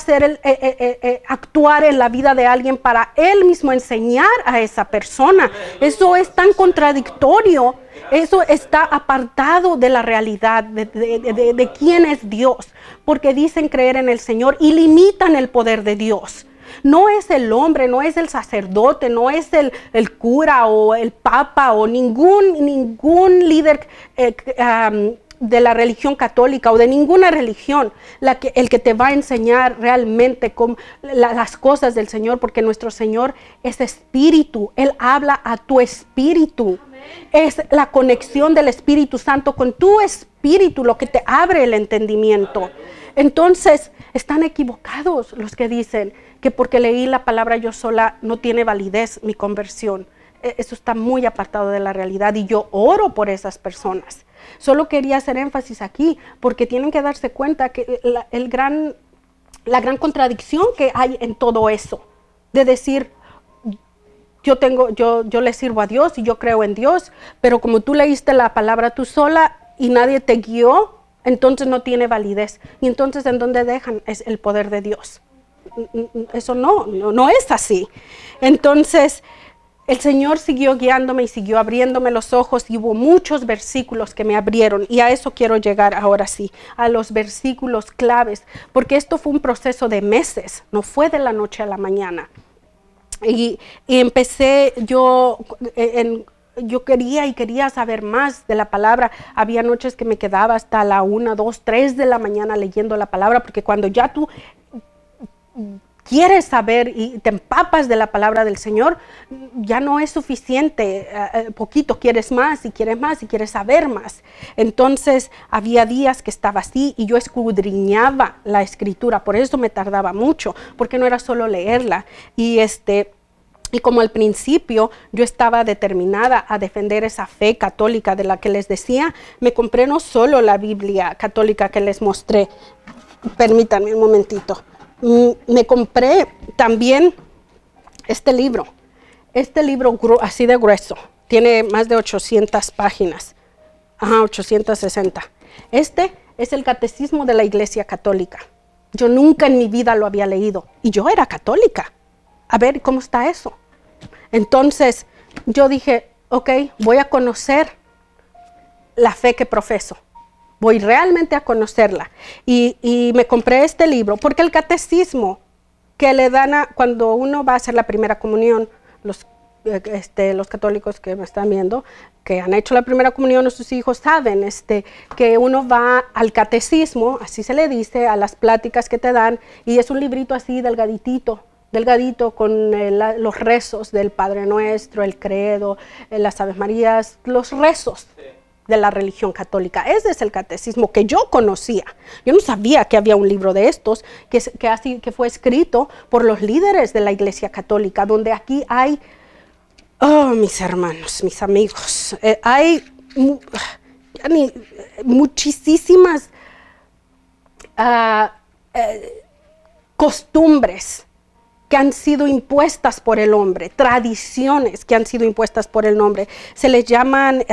actuar en la vida de alguien para él mismo enseñar a esa persona. Eso es tan contradictorio. Eso está apartado de la realidad de quién es Dios, porque dicen creer en el Señor y limitan el poder de Dios. No es el hombre, no es el sacerdote, no es el cura o el papa o ningún líder de la religión católica o de ninguna religión el que te va a enseñar realmente las cosas del Señor, porque nuestro Señor es espíritu. Él habla a tu espíritu. Es la conexión del Espíritu Santo con tu espíritu lo que te abre el entendimiento. Entonces, están equivocados los que dicen que porque leí la palabra yo sola no tiene validez mi conversión. Eso está muy apartado de la realidad y yo oro por esas personas. Solo quería hacer énfasis aquí porque tienen que darse cuenta que la gran contradicción que hay en todo eso, de decir, yo le sirvo a Dios y yo creo en Dios, pero como tú leíste la palabra tú sola y nadie te guió, entonces no tiene validez. Y entonces, ¿en dónde dejan es el poder de Dios? Eso no es así. Entonces, el Señor siguió guiándome y siguió abriéndome los ojos y hubo muchos versículos que me abrieron, y a eso quiero llegar ahora sí, a los versículos claves, porque esto fue un proceso de meses, no fue de la noche a la mañana. Y empecé yo quería saber más de la palabra. Había noches que me quedaba hasta la 1, 2, 3 de la mañana leyendo la palabra, porque cuando ya tú quieres saber y te empapas de la palabra del Señor, ya no es suficiente, poquito, quieres más y quieres saber más. Entonces había días que estaba así y yo escudriñaba la escritura, por eso me tardaba mucho, porque no era solo leerla. Y como al principio yo estaba determinada a defender esa fe católica de la que les decía, me compré no solo la Biblia católica que les mostré, permítanme un momentito, me compré también este libro así de grueso, tiene más de 800 páginas, 860. Este es el Catecismo de la Iglesia Católica. Yo nunca en mi vida lo había leído y yo era católica. A ver, ¿cómo está eso? Entonces yo dije, ok, voy a conocer la fe que profeso. Voy realmente a conocerla. Y me compré este libro porque el catecismo que le dan cuando uno va a hacer la primera comunión, los católicos que me están viendo, que han hecho la primera comunión a sus hijos, saben que uno va al catecismo, así se le dice, a las pláticas que te dan, y es un librito así delgadito con los rezos del Padre Nuestro, el Credo, las Aves Marías, los rezos de la religión católica. Ese es el catecismo que yo conocía. Yo no sabía que había un libro de estos que fue escrito por los líderes de la Iglesia Católica, donde aquí hay, mis hermanos, mis amigos, hay muchísimas costumbres que han sido impuestas por el hombre, tradiciones que han sido impuestas por el hombre. Se les llaman,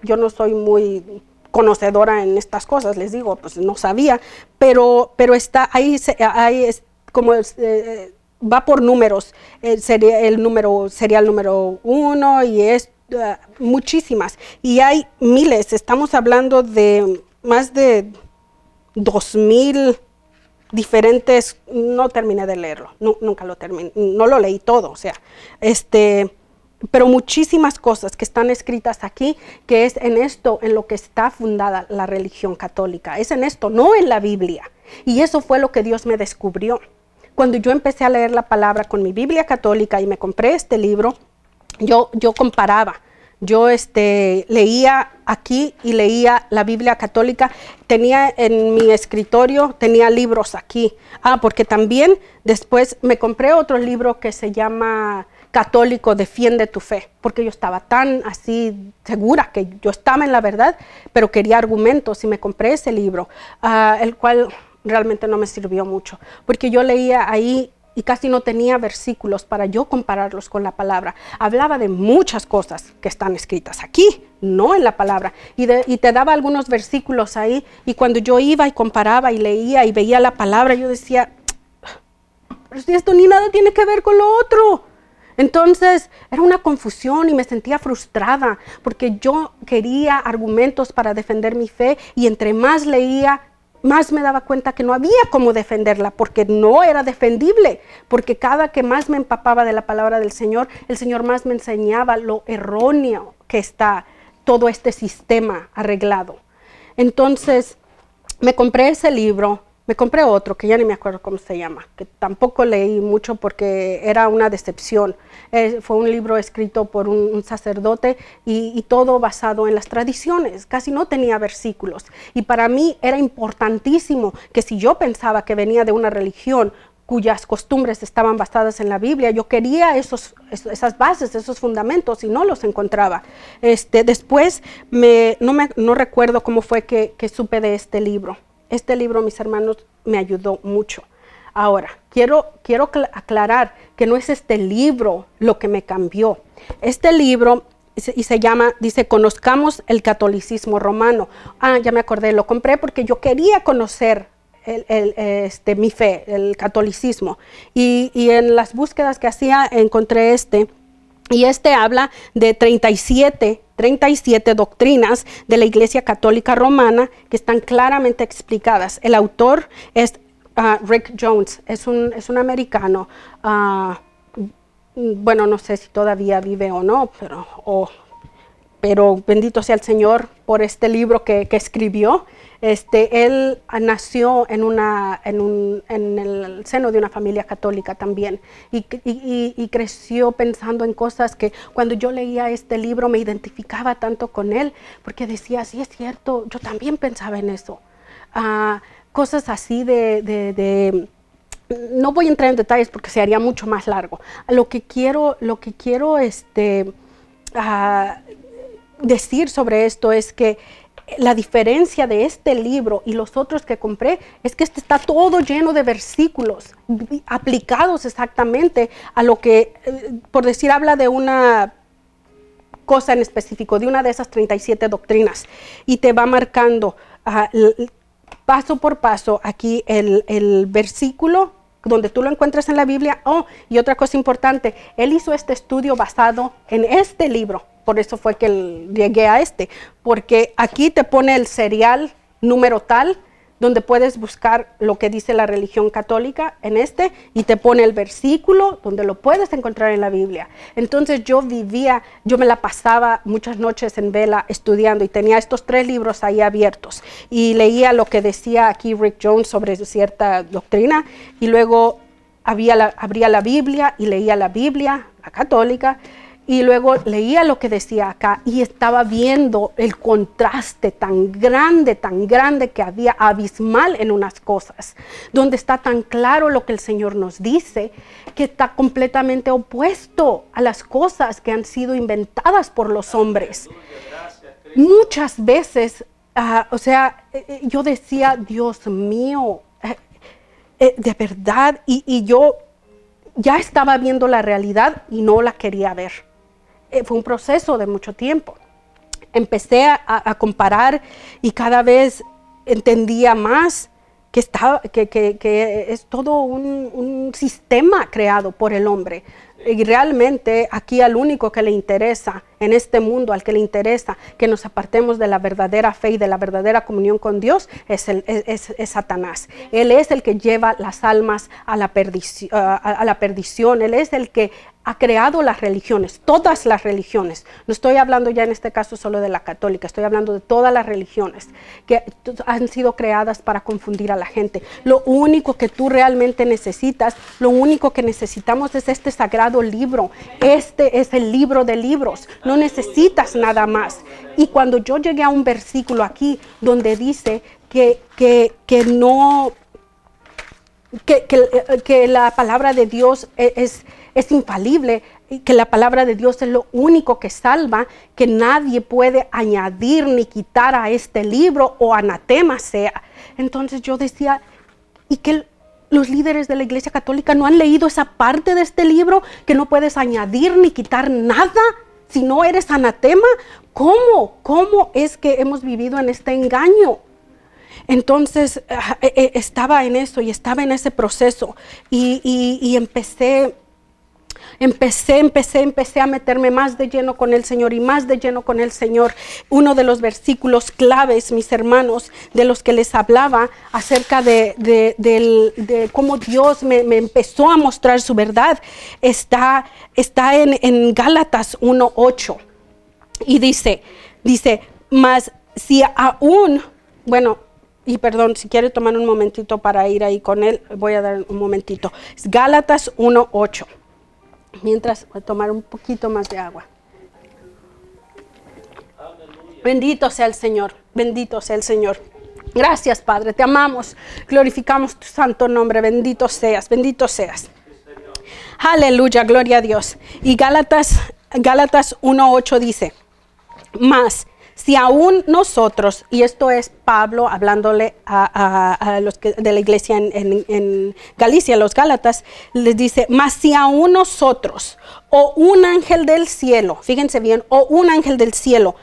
yo no soy muy conocedora en estas cosas, les digo, pues no sabía, pero está ahí, va por números, sería el número 1 y es muchísimas, y hay miles, estamos hablando de más de 2000 diferentes. No terminé de leerlo, nunca lo terminé, no lo leí todo, o sea, pero muchísimas cosas que están escritas aquí, que es en esto en lo que está fundada la religión católica, es en esto, no en la Biblia. Y eso fue lo que Dios me descubrió. Cuando yo empecé a leer la palabra con mi Biblia católica y me compré este libro, yo comparaba. Yo leía aquí y leía la Biblia católica, tenía en mi escritorio, tenía libros aquí. Porque también después me compré otro libro que se llama Católico, defiende tu fe, porque yo estaba tan así segura que yo estaba en la verdad, pero quería argumentos y me compré ese libro, el cual realmente no me sirvió mucho, porque yo leía ahí y casi no tenía versículos para yo compararlos con la palabra. Hablaba de muchas cosas que están escritas aquí, no en la palabra, y te daba algunos versículos ahí, y cuando yo iba y comparaba y leía y veía la palabra, yo decía, pero si esto ni nada tiene que ver con lo otro. Entonces era una confusión y me sentía frustrada porque yo quería argumentos para defender mi fe, y entre más leía, más me daba cuenta que no había cómo defenderla, porque no era defendible, porque cada que más me empapaba de la palabra del Señor, el Señor más me enseñaba lo erróneo que está todo este sistema arreglado. Entonces me compré ese libro. Me compré otro que ya ni me acuerdo cómo se llama, que tampoco leí mucho porque era una decepción. Fue un libro escrito por un sacerdote y todo basado en las tradiciones, casi no tenía versículos. Y para mí era importantísimo que si yo pensaba que venía de una religión cuyas costumbres estaban basadas en la Biblia, yo quería esas bases, esos fundamentos, y no los encontraba. Después, no recuerdo cómo fue que supe de este libro. Este libro, mis hermanos, me ayudó mucho. Ahora, quiero aclarar que no es este libro lo que me cambió. Este libro dice, conozcamos el catolicismo romano. Ya me acordé, lo compré porque yo quería conocer mi fe, el catolicismo. Y en las búsquedas que hacía encontré y habla de 37 doctrinas de la Iglesia Católica Romana que están claramente explicadas. El autor es Rick Jones, es un americano. Bueno, no sé si todavía vive o no, pero bendito sea el Señor por este libro que escribió. Él nació en el seno de una familia católica también, y creció pensando en cosas que cuando yo leía este libro me identificaba tanto con él, porque decía, sí es cierto, yo también pensaba en eso. Cosas así no voy a entrar en detalles porque se haría mucho más largo. Lo que quiero decir sobre esto es que la diferencia de este libro y los otros que compré es que está todo lleno de versículos aplicados exactamente a lo que, por decir, habla de una cosa en específico, de una de esas 37 doctrinas, y te va marcando paso por paso aquí el versículo donde tú lo encuentras en la Biblia. Y otra cosa importante, él hizo este estudio basado en este libro. Por eso fue que llegué a porque aquí te pone el serial número tal, donde puedes buscar lo que dice la religión católica y te pone el versículo donde lo puedes encontrar en la Biblia. Entonces yo me la pasaba muchas noches en vela estudiando, y tenía estos 3 libros ahí abiertos, y leía lo que decía aquí Rick Jones sobre cierta doctrina, y luego abría la Biblia y leía la Biblia, la católica, y luego leía lo que decía acá, y estaba viendo el contraste tan grande que había, abismal en unas cosas, donde está tan claro lo que el Señor nos dice, que está completamente opuesto a las cosas que han sido inventadas por los hombres. Muchas veces, yo decía, Dios mío, de verdad, y yo ya estaba viendo la realidad y no la quería ver. Fue un proceso de mucho tiempo. empecé a comparar y cada vez entendía más que es todo un sistema creado por el hombre. Y realmente aquí al único que le interesa en este mundo, al que le interesa que nos apartemos de la verdadera fe y de la verdadera comunión con Dios, es Satanás. Él es el que lleva las almas a la perdición. Él es el que ha creado las religiones, todas las religiones. No estoy hablando ya en este caso solo de la católica, estoy hablando de todas las religiones que han sido creadas para confundir a la gente. Lo único que tú realmente necesitas, lo único que necesitamos es este sagrado libro. Este es el libro de libros, no necesitas nada más. Y cuando yo llegué a un versículo aquí donde dice que la palabra de Dios es infalible, que la palabra de Dios es lo único que salva, que nadie puede añadir ni quitar a este libro o anatema sea. Entonces yo decía, ¿y que los líderes de la Iglesia Católica no han leído esa parte de este libro, que no puedes añadir ni quitar nada si no eres anatema? ¿Cómo es que hemos vivido en este engaño? Entonces estaba en eso y estaba en ese proceso y empecé a meterme más de lleno con el Señor y más de lleno con el Señor. Uno de los versículos claves, mis hermanos, de los que les hablaba acerca de cómo Dios me empezó a mostrar su verdad, está en Gálatas 1:8. Y dice, mas si aún, bueno, y perdón, si quiere tomar un momentito para ir ahí con él, voy a dar un momentito. Es Gálatas 1:8. Mientras voy a tomar un poquito más de agua. Bendito sea el Señor, bendito sea el Señor. Gracias, Padre, te amamos, glorificamos tu santo nombre, bendito seas, bendito seas. Aleluya, gloria a Dios. Y Gálatas 1:8 dice, mas si aún nosotros, y esto es Pablo hablándole a los de la iglesia en Galicia, los Gálatas, les dice, mas si aún nosotros, o un ángel del cielo, fíjense bien, o un ángel del cielo,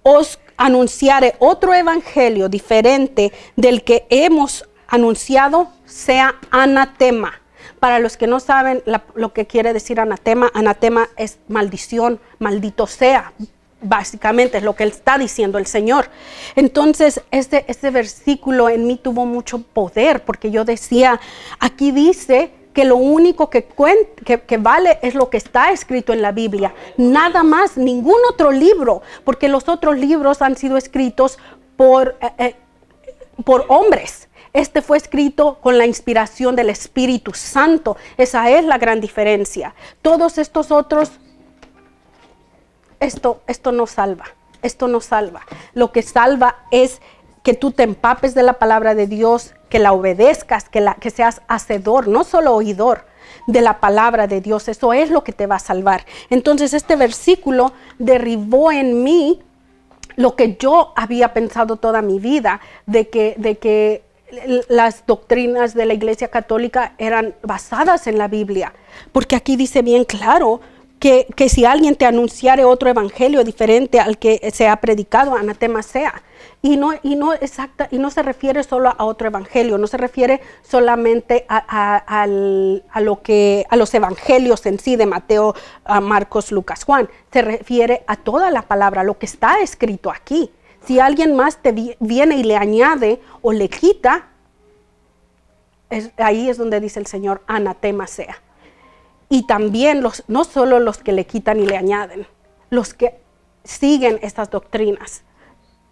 os anunciare otro evangelio diferente del que hemos anunciado, sea anatema. Para los que no saben lo que quiere decir anatema es maldición, maldito sea. Básicamente es lo que él está diciendo el Señor. Entonces este versículo en mí tuvo mucho poder, porque yo decía, aquí dice que lo único que vale es lo que está escrito en la Biblia, nada más, ningún otro libro, porque los otros libros han sido escritos por hombres. Este fue escrito con la inspiración del Espíritu Santo. Esa es la gran diferencia. Todos estos otros, esto no salva, esto no salva. Lo que salva es que tú te empapes de la palabra de Dios, que la obedezcas, que seas hacedor, no solo oidor de la palabra de Dios. Eso es lo que te va a salvar. Entonces este versículo derribó en mí lo que yo había pensado toda mi vida, de que las doctrinas de la Iglesia Católica eran basadas en la Biblia, porque aquí dice bien claro que si alguien te anunciare otro evangelio diferente al que se ha predicado, anatema sea. Y no se refiere solo a otro evangelio, no se refiere solamente a los evangelios en sí de Mateo, Marcos, Lucas, Juan. Se refiere a toda la palabra, lo que está escrito aquí. Si alguien más te viene y le añade o le quita, ahí es donde dice el Señor, anatema sea. Y también no solo los que le quitan y le añaden, los que siguen estas doctrinas.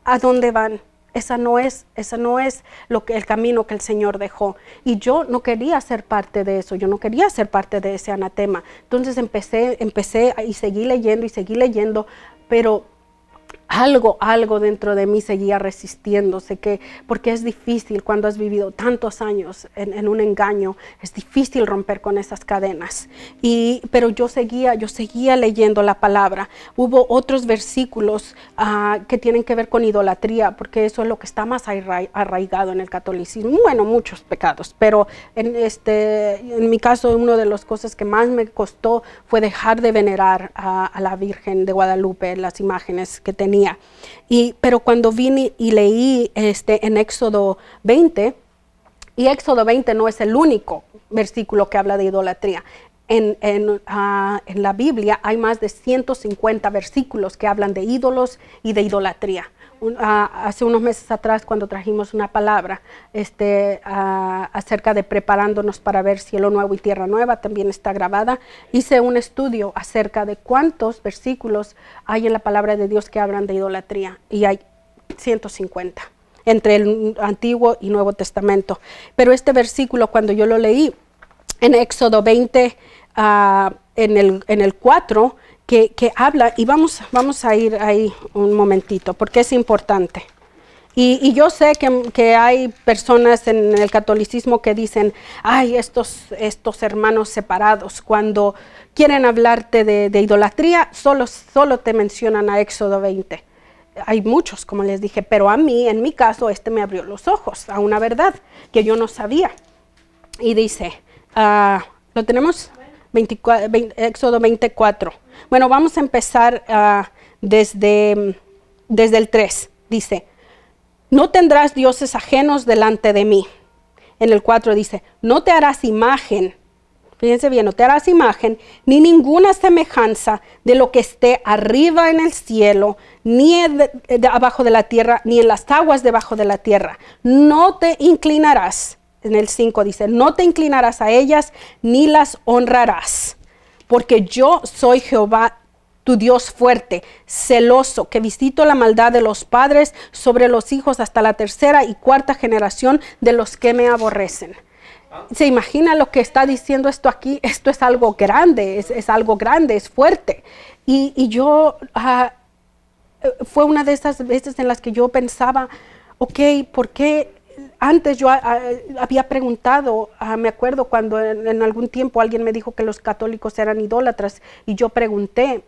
¿A dónde van? Esa no es el camino que el Señor dejó. Y yo no quería ser parte de eso, yo no quería ser parte de ese anatema. Entonces empecé y seguí leyendo, pero algo dentro de mí seguía resistiéndose, porque es difícil cuando has vivido tantos años en un engaño, es difícil romper con esas cadenas. Pero yo seguía leyendo la palabra. Hubo otros versículos que tienen que ver con idolatría, porque eso es lo que está más arraigado en el catolicismo. Bueno, muchos pecados, pero en mi caso, una de las cosas que más me costó fue dejar de venerar a la Virgen de Guadalupe, las imágenes que tenía. Pero cuando vine y leí en Éxodo 20, y Éxodo 20 no es el único versículo que habla de idolatría. En la Biblia hay más de 150 versículos que hablan de ídolos y de idolatría. Hace unos meses atrás, cuando trajimos una palabra acerca de preparándonos para ver cielo nuevo y tierra nueva, también está grabada, hice un estudio acerca de cuántos versículos hay en la palabra de Dios que hablan de idolatría, y hay 150 entre el Antiguo y Nuevo Testamento. Pero este versículo, cuando yo lo leí en Éxodo 20, en el 4, que habla, y vamos a ir ahí un momentito, porque es importante. Y yo sé que hay personas en el catolicismo que dicen, ay, estos hermanos separados, cuando quieren hablarte de idolatría, solo te mencionan a Éxodo 20. Hay muchos, como les dije, pero a mí, en mi caso, me abrió los ojos a una verdad que yo no sabía. Y dice, ¿lo tenemos? Éxodo 24. Bueno, vamos a empezar desde el 3. Dice, no tendrás dioses ajenos delante de mí. En el 4 dice, no te harás imagen. Fíjense bien, no te harás imagen ni ninguna semejanza de lo que esté arriba en el cielo, ni abajo de la tierra, ni en las aguas debajo de la tierra. No te inclinarás. En el 5 dice, no te inclinarás a ellas ni las honrarás, porque yo soy Jehová, tu Dios fuerte, celoso, que visito la maldad de los padres sobre los hijos hasta la 3ª y 4ª generación de los que me aborrecen. ¿Se imagina lo que está diciendo esto aquí? Esto es algo grande, es algo grande, es fuerte. Y yo, fue una de esas veces en las que yo pensaba, ok, ¿por qué? Antes yo había preguntado, me acuerdo cuando en algún tiempo alguien me dijo que los católicos eran idólatras, y yo pregunté,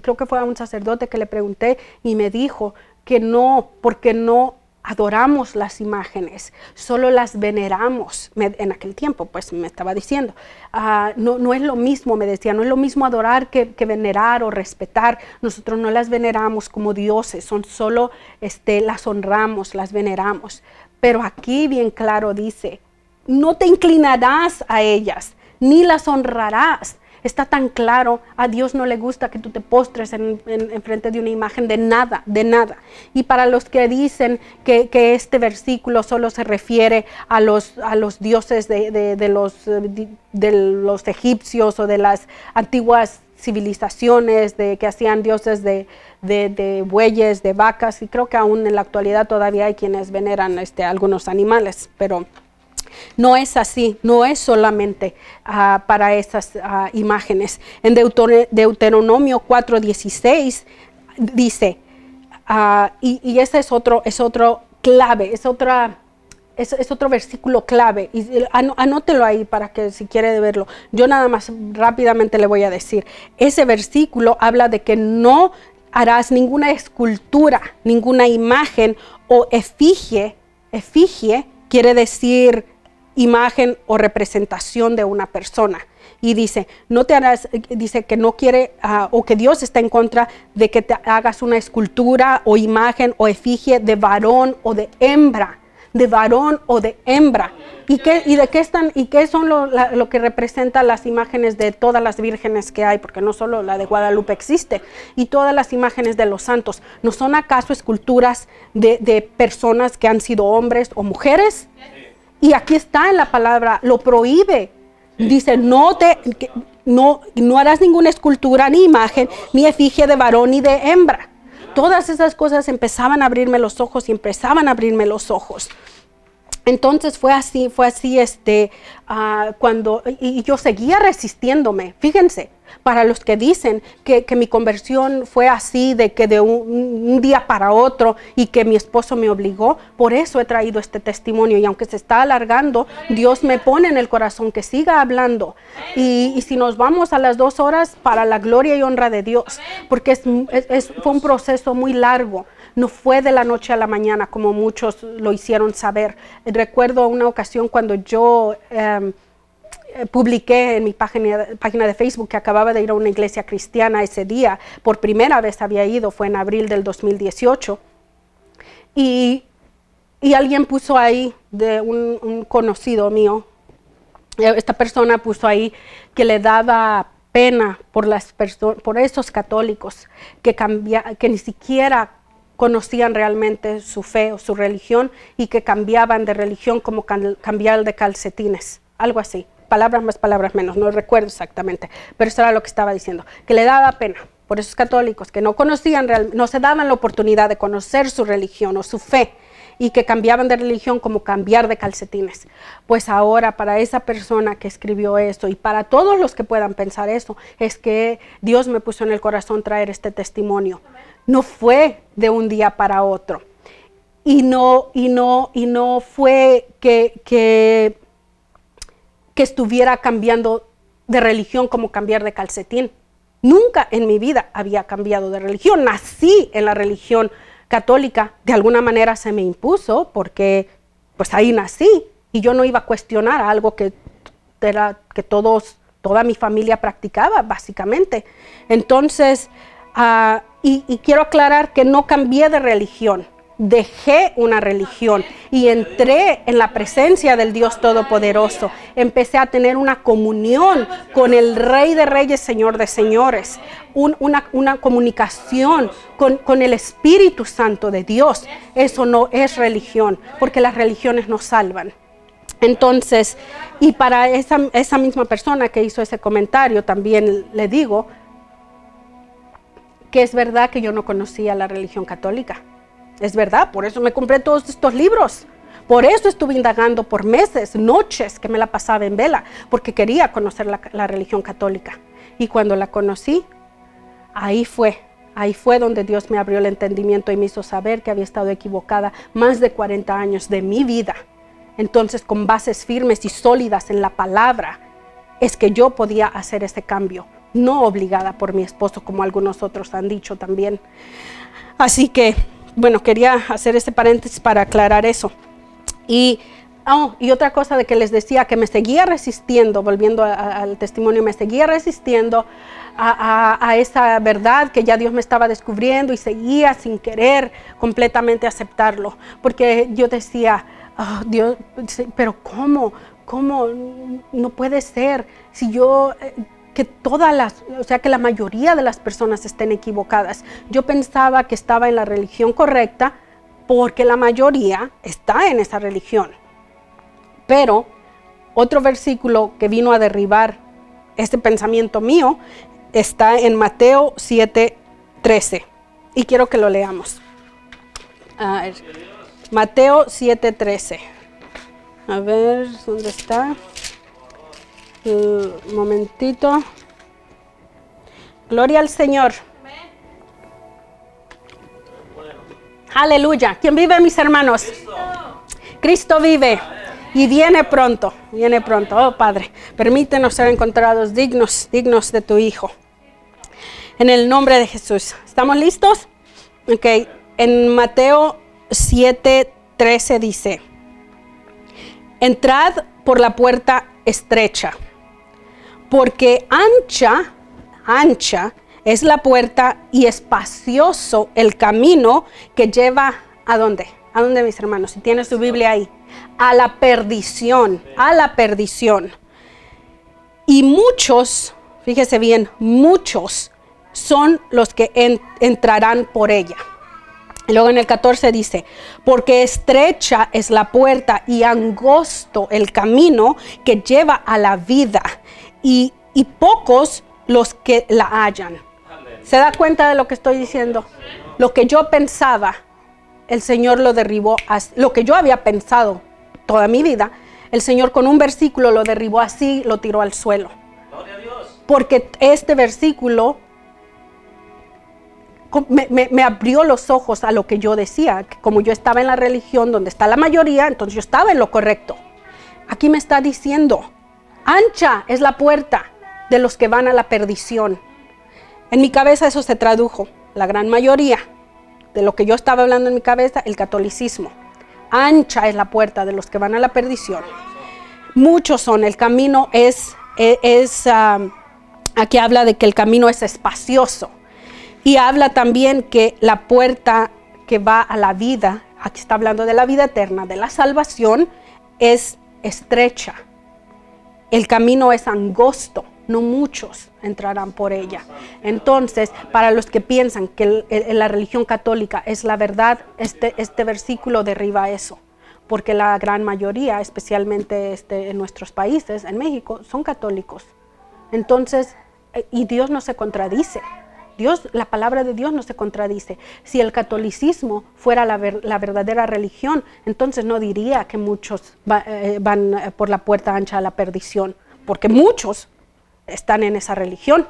creo que fue a un sacerdote que le pregunté, y me dijo que no, porque no adoramos las imágenes, solo las veneramos. En aquel tiempo pues me estaba diciendo, no es lo mismo, me decía, no es lo mismo adorar que venerar o respetar. Nosotros no las veneramos como dioses, son solo las honramos, las veneramos. Pero aquí bien claro dice, no te inclinarás a ellas, ni las honrarás. Está tan claro, a Dios no le gusta que tú te postres en frente de una imagen de nada, de nada. Y para los que dicen que este versículo solo se refiere a los dioses de los egipcios o de las antiguas civilizaciones que hacían dioses de bueyes, de vacas, y creo que aún en la actualidad todavía hay quienes veneran algunos animales, pero no es así, no es solamente para esas imágenes. En Deuteronomio 4:16 dice, y ese es otro clave, es otro versículo clave, y anótelo ahí para que si quiere verlo. Yo nada más rápidamente le voy a decir, ese versículo habla de que no harás ninguna escultura, ninguna imagen o efigie quiere decir imagen o representación de una persona. Y dice, no te harás, dice que no quiere, o que Dios está en contra de que te hagas una escultura o imagen o efigie de varón o de hembra. De varón o de hembra. ¿Y qué son lo que representan las imágenes de todas las vírgenes que hay? Porque no solo la de Guadalupe existe, y todas las imágenes de los santos. ¿No son acaso esculturas de personas que han sido hombres o mujeres? Y aquí está en la palabra, lo prohíbe. Dice, no harás ninguna escultura, ni imagen, ni efigie de varón ni de hembra. Todas esas cosas empezaban a abrirme los ojos y empezaban a abrirme los ojos. Entonces fue así, cuando, y yo seguía resistiéndome. Fíjense, para los que dicen que mi conversión fue así, de que de un día para otro y que mi esposo me obligó, por eso he traído este testimonio, y aunque se está alargando, Dios me pone en el corazón que siga hablando. Y si nos vamos a las 2 horas, para la gloria y honra de Dios, porque fue un proceso muy largo. No fue de la noche a la mañana como muchos lo hicieron saber. Recuerdo una ocasión cuando yo publiqué en mi página de Facebook que acababa de ir a una iglesia cristiana ese día. Por primera vez había ido, fue en abril del 2018. Y alguien puso ahí, de un conocido mío, esta persona puso ahí que le daba pena por esos católicos que ni siquiera conocían realmente su fe o su religión y que cambiaban de religión como cambiar de calcetines, algo así. Palabras más, palabras menos, no recuerdo exactamente, pero eso era lo que estaba diciendo, que le daba pena por esos católicos que no conocían, no se daban la oportunidad de conocer su religión o su fe y que cambiaban de religión como cambiar de calcetines. Pues ahora para esa persona que escribió esto y para todos los que puedan pensar eso, es que Dios me puso en el corazón traer este testimonio. No fue de un día para otro y no fue que estuviera cambiando de religión como cambiar de calcetín. Nunca en mi vida había cambiado de religión. Nací en la religión católica, de alguna manera se me impuso porque pues ahí nací y yo no iba a cuestionar algo que toda mi familia practicaba básicamente. Entonces, y quiero aclarar que no cambié de religión. Dejé una religión y entré en la presencia del Dios Todopoderoso. Empecé a tener una comunión con el Rey de Reyes, Señor de Señores. Una comunicación con el Espíritu Santo de Dios. Eso no es religión, porque las religiones nos salvan. Entonces, y para esa misma persona que hizo ese comentario, también le digo que es verdad que yo no conocía la religión católica. Es verdad, por eso me compré todos estos libros. Por eso estuve indagando por meses, noches que me la pasaba en vela, porque quería conocer la religión católica. Y cuando la conocí, ahí fue donde Dios me abrió el entendimiento y me hizo saber que había estado equivocada más de 40 años de mi vida. Entonces, con bases firmes y sólidas en la palabra, es que yo podía hacer ese cambio, no obligada por mi esposo, como algunos otros han dicho también. Así que, bueno, quería hacer este paréntesis para aclarar eso. Y otra cosa de que les decía, que me seguía resistiendo, volviendo al testimonio, me seguía resistiendo a esa verdad que ya Dios me estaba descubriendo y seguía sin querer completamente aceptarlo. Porque yo decía, oh, Dios, pero ¿cómo no puede ser si yo... que la mayoría de las personas estén equivocadas. Yo pensaba que estaba en la religión correcta porque la mayoría está en esa religión. Pero otro versículo que vino a derribar este pensamiento mío está en Mateo 7:13 y quiero que lo leamos. Mateo 7:13. A ver, ¿dónde está? Un momentito. Gloria al Señor. Aleluya. ¿Quién vive, mis hermanos? Cristo vive y viene pronto. Viene pronto. Oh, Padre, permítenos ser encontrados dignos de tu Hijo. En el nombre de Jesús. ¿Estamos listos? Ok. En Mateo 7:13 dice: entrad por la puerta estrecha, porque ancha es la puerta y espacioso el camino que lleva ¿a dónde? ¿A dónde, mis hermanos? Si tienes su Biblia ahí. A la perdición, Y muchos, fíjese bien, muchos son los que entrarán por ella. Y luego en el 14 dice: porque estrecha es la puerta y angosto el camino que lleva a la vida, y pocos los que la hallan. ¿Se da cuenta de lo que estoy diciendo? Lo que yo pensaba, el Señor lo derribó. Lo que yo había pensado toda mi vida, el Señor con un versículo lo derribó así, lo tiró al suelo. Gloria a Dios. Porque este versículo me abrió los ojos a lo que yo decía, que como yo estaba en la religión donde está la mayoría, entonces yo estaba en lo correcto. Aquí me está diciendo: ancha es la puerta de los que van a la perdición. En mi cabeza eso se tradujo, la gran mayoría de lo que yo estaba hablando en mi cabeza, el catolicismo. Ancha es la puerta de los que van a la perdición. muchos son. El camino aquí habla de que el camino es espacioso. Y habla también que la puerta que va a la vida, aquí está hablando de la vida eterna, de la salvación, es estrecha. El camino es angosto, no muchos entrarán por ella. Entonces, para los que piensan que la religión católica es la verdad, este versículo derriba eso. Porque la gran mayoría, especialmente en nuestros países, en México, son católicos. Entonces, y Dios no se contradice. La palabra de Dios no se contradice. Si el catolicismo fuera la verdadera religión, entonces no diría que muchos van por la puerta ancha a la perdición, porque muchos están en esa religión.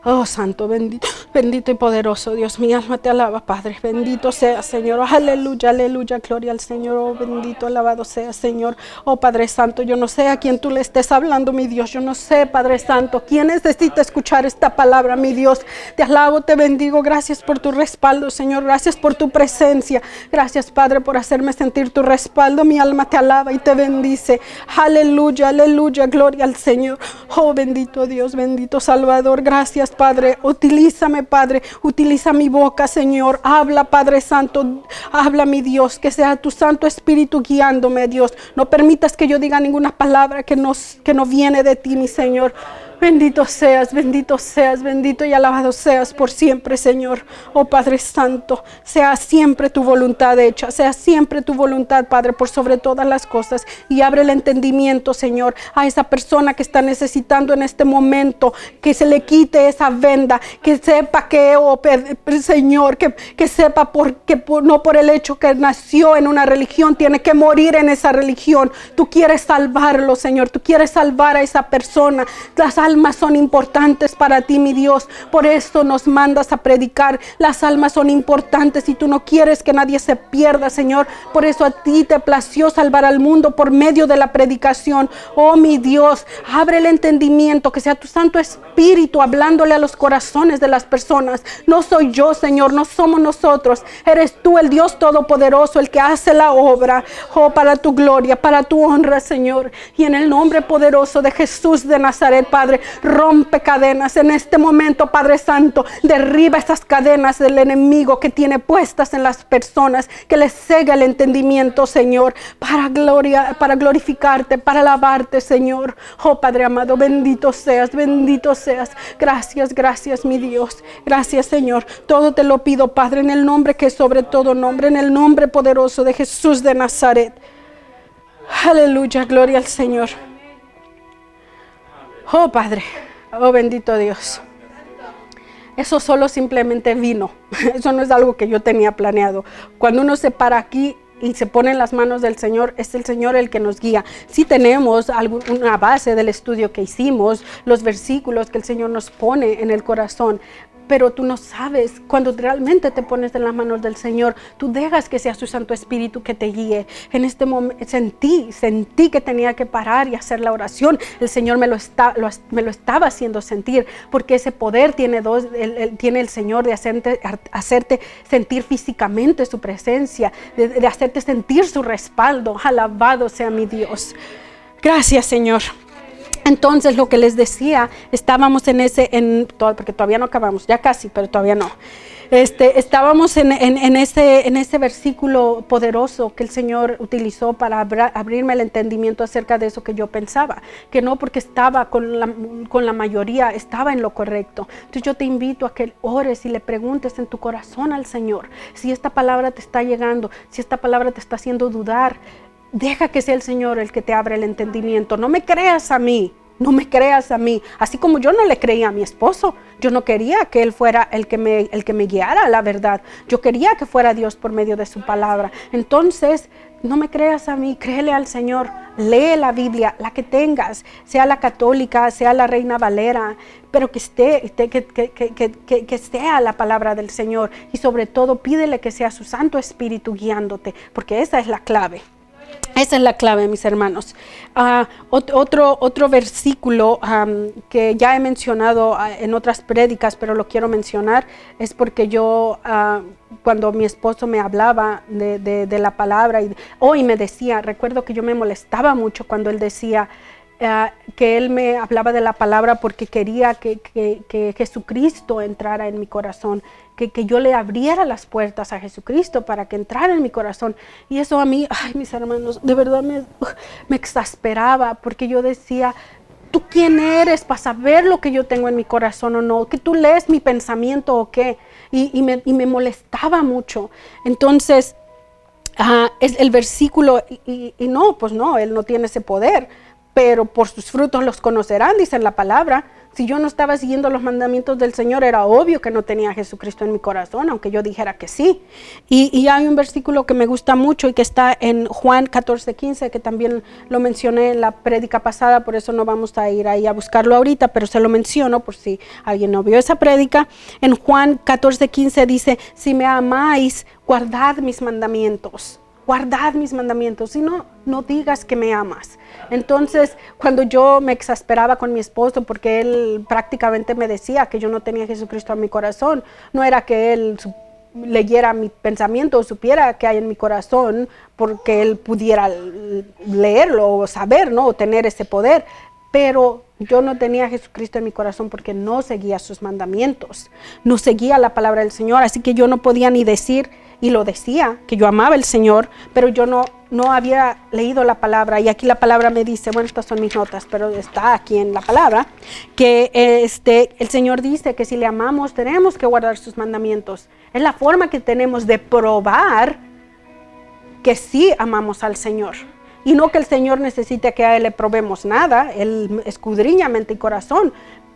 Oh, santo, bendito, bendito y poderoso Dios, mi alma te alaba, Padre. Bendito sea, Señor. Aleluya, aleluya, gloria al Señor. Oh, bendito, alabado sea, Señor. Oh, Padre Santo, yo no sé a quién tú le estés hablando, mi Dios. Yo no sé, Padre Santo, quién necesita escuchar esta palabra, mi Dios. Te alabo, te bendigo. Gracias por tu respaldo, Señor. Gracias por tu presencia. Gracias, Padre, por hacerme sentir tu respaldo. Mi alma te alaba y te bendice. Aleluya, aleluya, gloria al Señor. Oh, bendito Dios, bendito Salvador. Gracias, Padre. Utilízame, Padre. Utiliza mi boca, Señor. Habla, Padre Santo. Habla, mi Dios. Que sea tu Santo Espíritu guiándome, Dios. No permitas que yo diga ninguna palabra que no viene de ti, mi Señor. Bendito seas, bendito y alabado seas por siempre, Señor. Oh Padre Santo, sea siempre tu voluntad hecha, sea siempre tu voluntad, Padre, por sobre todas las cosas. Y abre el entendimiento, Señor, a esa persona que está necesitando en este momento, que se le quite esa venda, que sepa que, Señor, que sepa no por el hecho que nació en una religión, tiene que morir en esa religión. Tú quieres salvarlo, Señor, tú quieres salvar a esa persona. Las almas son importantes para ti, mi Dios. Por eso nos mandas a predicar. Las almas son importantes y tú no quieres que nadie se pierda, Señor. Por eso a ti te plació salvar al mundo por medio de la predicación. Oh, mi Dios, abre el entendimiento, que sea tu Santo Espíritu hablándole a los corazones de las personas. No soy yo, Señor, no somos nosotros. Eres tú, el Dios Todopoderoso, el que hace la obra. Oh, para tu gloria, para tu honra, Señor. Y en el nombre poderoso de Jesús de Nazaret, Padre, rompe cadenas en este momento, Padre Santo. Derriba esas cadenas del enemigo que tiene puestas en las personas, que les cega el entendimiento, Señor, para glorificarte, para alabarte, Señor. Oh, Padre amado, bendito seas, bendito seas. Gracias, gracias, mi Dios. Gracias, Señor. Todo te lo pido, Padre, en el nombre que es sobre todo nombre, en el nombre poderoso de Jesús de Nazaret. Aleluya, gloria al Señor. Oh, Padre, oh, bendito Dios. Eso solo simplemente vino. Eso no es algo que yo tenía planeado. Cuando uno se para aquí y se pone en las manos del Señor, es el Señor el que nos guía. Sí tenemos una base del estudio que hicimos, los versículos que el Señor nos pone en el corazón, pero tú no sabes, cuando realmente te pones en las manos del Señor, tú dejas que sea su Santo Espíritu que te guíe. En este momento sentí que tenía que parar y hacer la oración. El Señor me lo estaba haciendo sentir, porque ese poder tiene el Señor de hacerte sentir físicamente su presencia, de hacerte sentir su respaldo. Alabado sea mi Dios. Gracias, Señor. Entonces, lo que les decía, estábamos porque todavía no acabamos, ya casi, pero todavía no. Estábamos en ese versículo poderoso que el Señor utilizó para abrirme el entendimiento acerca de eso que yo pensaba, que no porque estaba con la mayoría, estaba en lo correcto. Entonces yo te invito a que ores y le preguntes en tu corazón al Señor, si esta palabra te está llegando, si esta palabra te está haciendo dudar. Deja que sea el Señor el que te abra el entendimiento. No me creas a mí, no me creas a mí. Así como yo no le creía a mi esposo, yo no quería que él fuera el que me guiara a la verdad. Yo quería que fuera Dios por medio de su palabra. Entonces, no me creas a mí, créele al Señor. Lee la Biblia, la que tengas, sea la católica, sea la Reina Valera, pero que sea la palabra del Señor. Y sobre todo, pídele que sea su Santo Espíritu guiándote, porque esa es la clave. Esa es la clave, mis hermanos. Otro versículo que ya he mencionado en otras prédicas, pero lo quiero mencionar, es porque yo, cuando mi esposo me hablaba de la palabra, y me decía, recuerdo que yo me molestaba mucho cuando él decía que él me hablaba de la palabra porque quería que Jesucristo entrara en mi corazón, que yo le abriera las puertas a Jesucristo para que entrara en mi corazón. Y eso a mí, ay, mis hermanos, de verdad me exasperaba, porque yo decía, ¿tú quién eres para saber lo que yo tengo en mi corazón o no? ¿Que tú lees mi pensamiento o qué? Y me molestaba mucho. Entonces, es el versículo, y no, pues no, él no tiene ese poder, pero por sus frutos los conocerán, dice la palabra. Si yo no estaba siguiendo los mandamientos del Señor, era obvio que no tenía a Jesucristo en mi corazón, aunque yo dijera que sí. Y hay un versículo que me gusta mucho y que está en Juan 14:15, que también lo mencioné en la prédica pasada, por eso no vamos a ir ahí a buscarlo ahorita, pero se lo menciono por si alguien no vio esa prédica. En Juan 14:15 dice, si me amáis, guardad mis mandamientos. Guardad mis mandamientos, si no, no digas que me amas. Entonces, cuando yo me exasperaba con mi esposo, porque él prácticamente me decía que yo no tenía a Jesucristo en mi corazón, no era que él leyera mi pensamiento o supiera qué hay en mi corazón, porque él pudiera leerlo o saber, ¿no? O tener ese poder. Pero yo no tenía a Jesucristo en mi corazón porque no seguía sus mandamientos, no seguía la palabra del Señor, así que yo no podía ni decir, y lo decía, que yo amaba al Señor, pero yo no había leído la palabra. Y aquí la palabra me dice, bueno, estas son mis notas, pero está aquí en la palabra, que el Señor dice que si le amamos tenemos que guardar sus mandamientos. Es la forma que tenemos de probar que sí amamos al Señor. Y no que el Señor necesite que a Él le probemos nada, Él escudriña mente y corazón,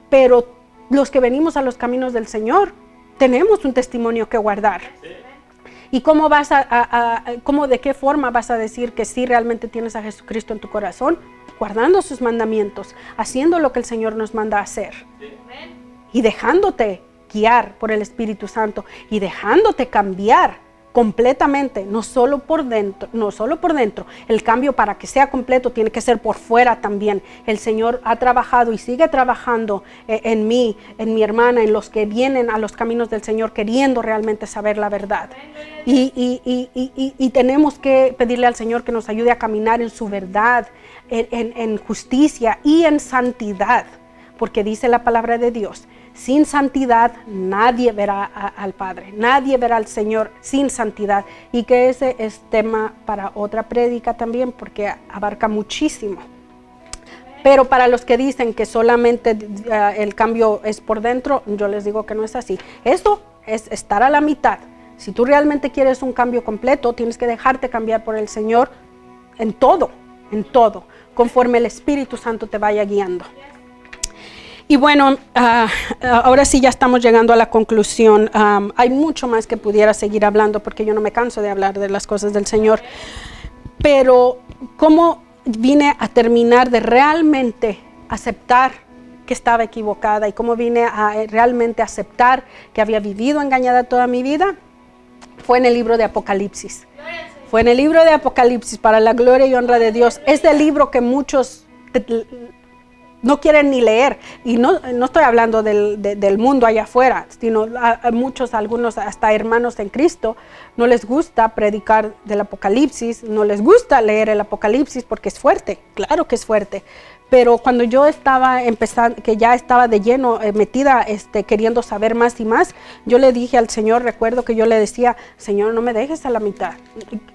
pero los que venimos a los caminos del Señor tenemos un testimonio que guardar. ¿Y cómo de qué forma vas a decir que sí realmente tienes a Jesucristo en tu corazón? Guardando sus mandamientos, haciendo lo que el Señor nos manda a hacer. Y dejándote guiar por el Espíritu Santo y dejándote cambiar completamente, no solo por dentro. El cambio, para que sea completo, tiene que ser por fuera también. El Señor ha trabajado y sigue trabajando en mí, en mi hermana, en los que vienen a los caminos del Señor queriendo realmente saber la verdad. Y tenemos que pedirle al Señor que nos ayude a caminar en su verdad, en justicia y en santidad, porque dice la palabra de Dios, sin santidad nadie verá al Padre, nadie verá al Señor sin santidad. Y que ese es tema para otra prédica también, porque abarca muchísimo. Pero para los que dicen que solamente el cambio es por dentro, yo les digo que no es así. Esto es estar a la mitad. Si tú realmente quieres un cambio completo, tienes que dejarte cambiar por el Señor en todo, conforme el Espíritu Santo te vaya guiando. Y bueno, ahora sí ya estamos llegando a la conclusión. Hay mucho más que pudiera seguir hablando, porque yo no me canso de hablar de las cosas del Señor. Pero ¿cómo vine a terminar de realmente aceptar que estaba equivocada? ¿Y cómo vine a realmente aceptar que había vivido engañada toda mi vida? Fue en el libro de Apocalipsis. Fue en el libro de Apocalipsis, para la gloria y honra de Dios. Es el libro que muchos no quieren ni leer, y no estoy hablando del mundo allá afuera, sino a muchos, algunos hasta hermanos en Cristo, no les gusta predicar del Apocalipsis, no les gusta leer el Apocalipsis porque es fuerte, claro que es fuerte. Pero cuando yo estaba empezando, que ya estaba de lleno metida, queriendo saber más y más, yo le dije al Señor, recuerdo que yo le decía, Señor, no me dejes a la mitad,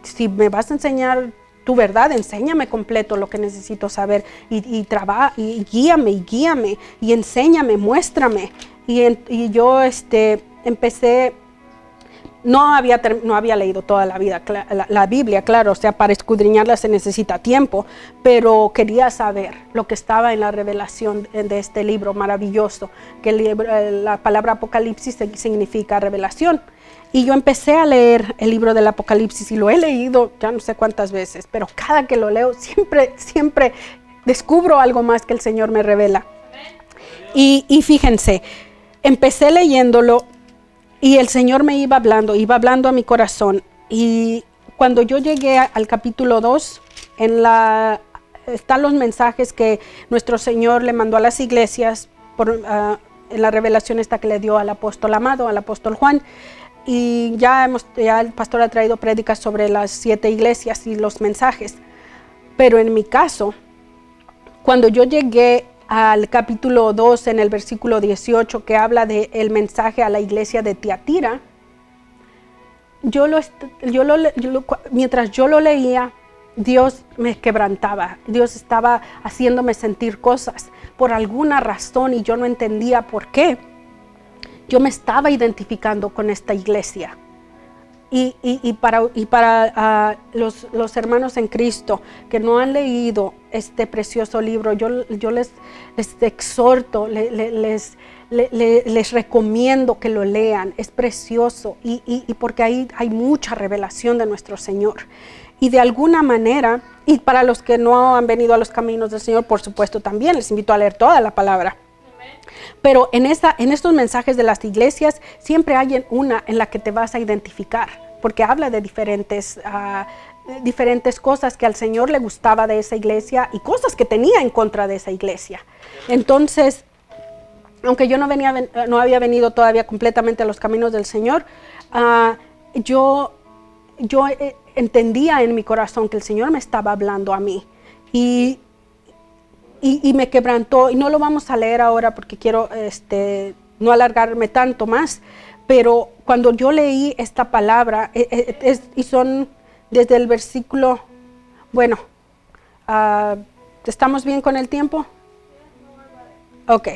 si me vas a enseñar tu verdad, enséñame completo lo que necesito saber, y guíame y enséñame, muéstrame. Y yo empecé, no había leído toda la vida la Biblia, claro, o sea, para escudriñarla se necesita tiempo, pero quería saber lo que estaba en la revelación de este libro maravilloso, que la palabra Apocalipsis significa revelación. Y yo empecé a leer el libro del Apocalipsis y lo he leído ya no sé cuántas veces, pero cada que lo leo siempre descubro algo más que el Señor me revela. Y fíjense, empecé leyéndolo y el Señor me iba hablando a mi corazón. Y cuando yo llegué al capítulo 2, están los mensajes que nuestro Señor le mandó a las iglesias en la revelación esta que le dio al apóstol amado, al apóstol Juan. Y ya el pastor ha traído prédicas sobre las 7 iglesias y los mensajes. Pero en mi caso, cuando yo llegué al capítulo 2 en el versículo 18 que habla del mensaje a la iglesia de Tiatira, mientras yo lo leía, Dios me quebrantaba. Dios estaba haciéndome sentir cosas por alguna razón y yo no entendía por qué. Yo me estaba identificando con esta iglesia. Y para los hermanos en Cristo que no han leído este precioso libro, yo les exhorto, les recomiendo que lo lean. Es precioso y porque ahí hay mucha revelación de nuestro Señor. Y de alguna manera, y para los que no han venido a los caminos del Señor, por supuesto también les invito a leer toda la palabra. Pero en estos mensajes de las iglesias siempre hay una en la que te vas a identificar, porque habla de diferentes cosas que al Señor le gustaba de esa iglesia y cosas que tenía en contra de esa iglesia. Entonces, aunque yo no había venido todavía completamente a los caminos del Señor, yo entendía en mi corazón que el Señor me estaba hablando a mí y me quebrantó. Y no lo vamos a leer ahora porque quiero no alargarme tanto más, pero cuando yo leí esta palabra, y son desde el versículo, bueno, ¿estamos bien con el tiempo? Ok,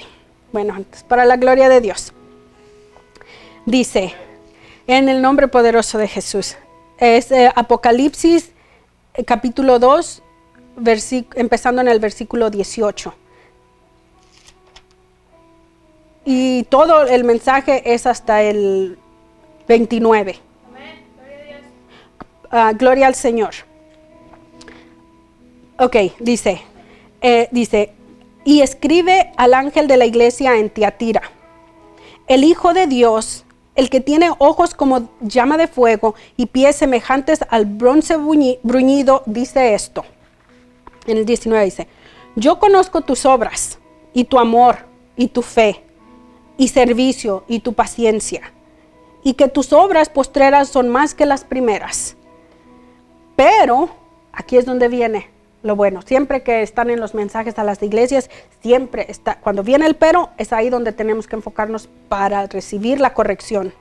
bueno, entonces, para la gloria de Dios. Dice, en el nombre poderoso de Jesús, es Apocalipsis capítulo 2, empezando en el versículo 18. Y todo el mensaje es hasta el 29. Amén. Gloria a Dios. Gloria al Señor. Ok, dice, y escribe al ángel de la iglesia en Tiatira, el Hijo de Dios, el que tiene ojos como llama de fuego y pies semejantes al bronce bruñido, dice esto. En el 19 dice, yo conozco tus obras y tu amor y tu fe y servicio y tu paciencia, y que tus obras postreras son más que las primeras. Pero, aquí es donde viene lo bueno. Siempre que están en los mensajes a las iglesias, siempre está, cuando viene el pero, es ahí donde tenemos que enfocarnos para recibir la corrección.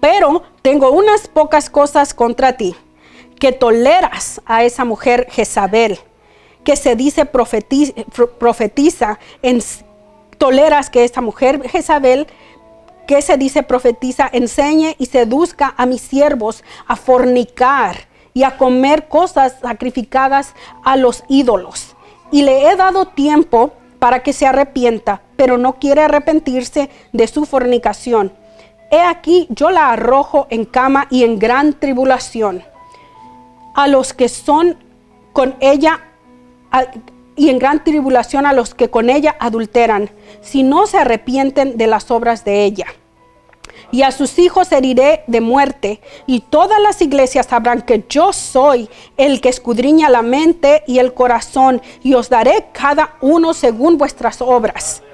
Pero tengo unas pocas cosas contra ti, que toleras a esa mujer Jezabel, que se dice profetiza, toleras que esta mujer Jezabel, que se dice profetiza, enseñe y seduzca a mis siervos a fornicar y a comer cosas sacrificadas a los ídolos. Y le he dado tiempo para que se arrepienta, pero no quiere arrepentirse de su fornicación. He aquí, yo la arrojo en cama y en gran tribulación a los que son con ella, y en gran tribulación a los que con ella adulteran, si no se arrepienten de las obras de ella. Y a sus hijos heriré de muerte, y todas las iglesias sabrán que yo soy el que escudriña la mente y el corazón, y os daré cada uno según vuestras obras.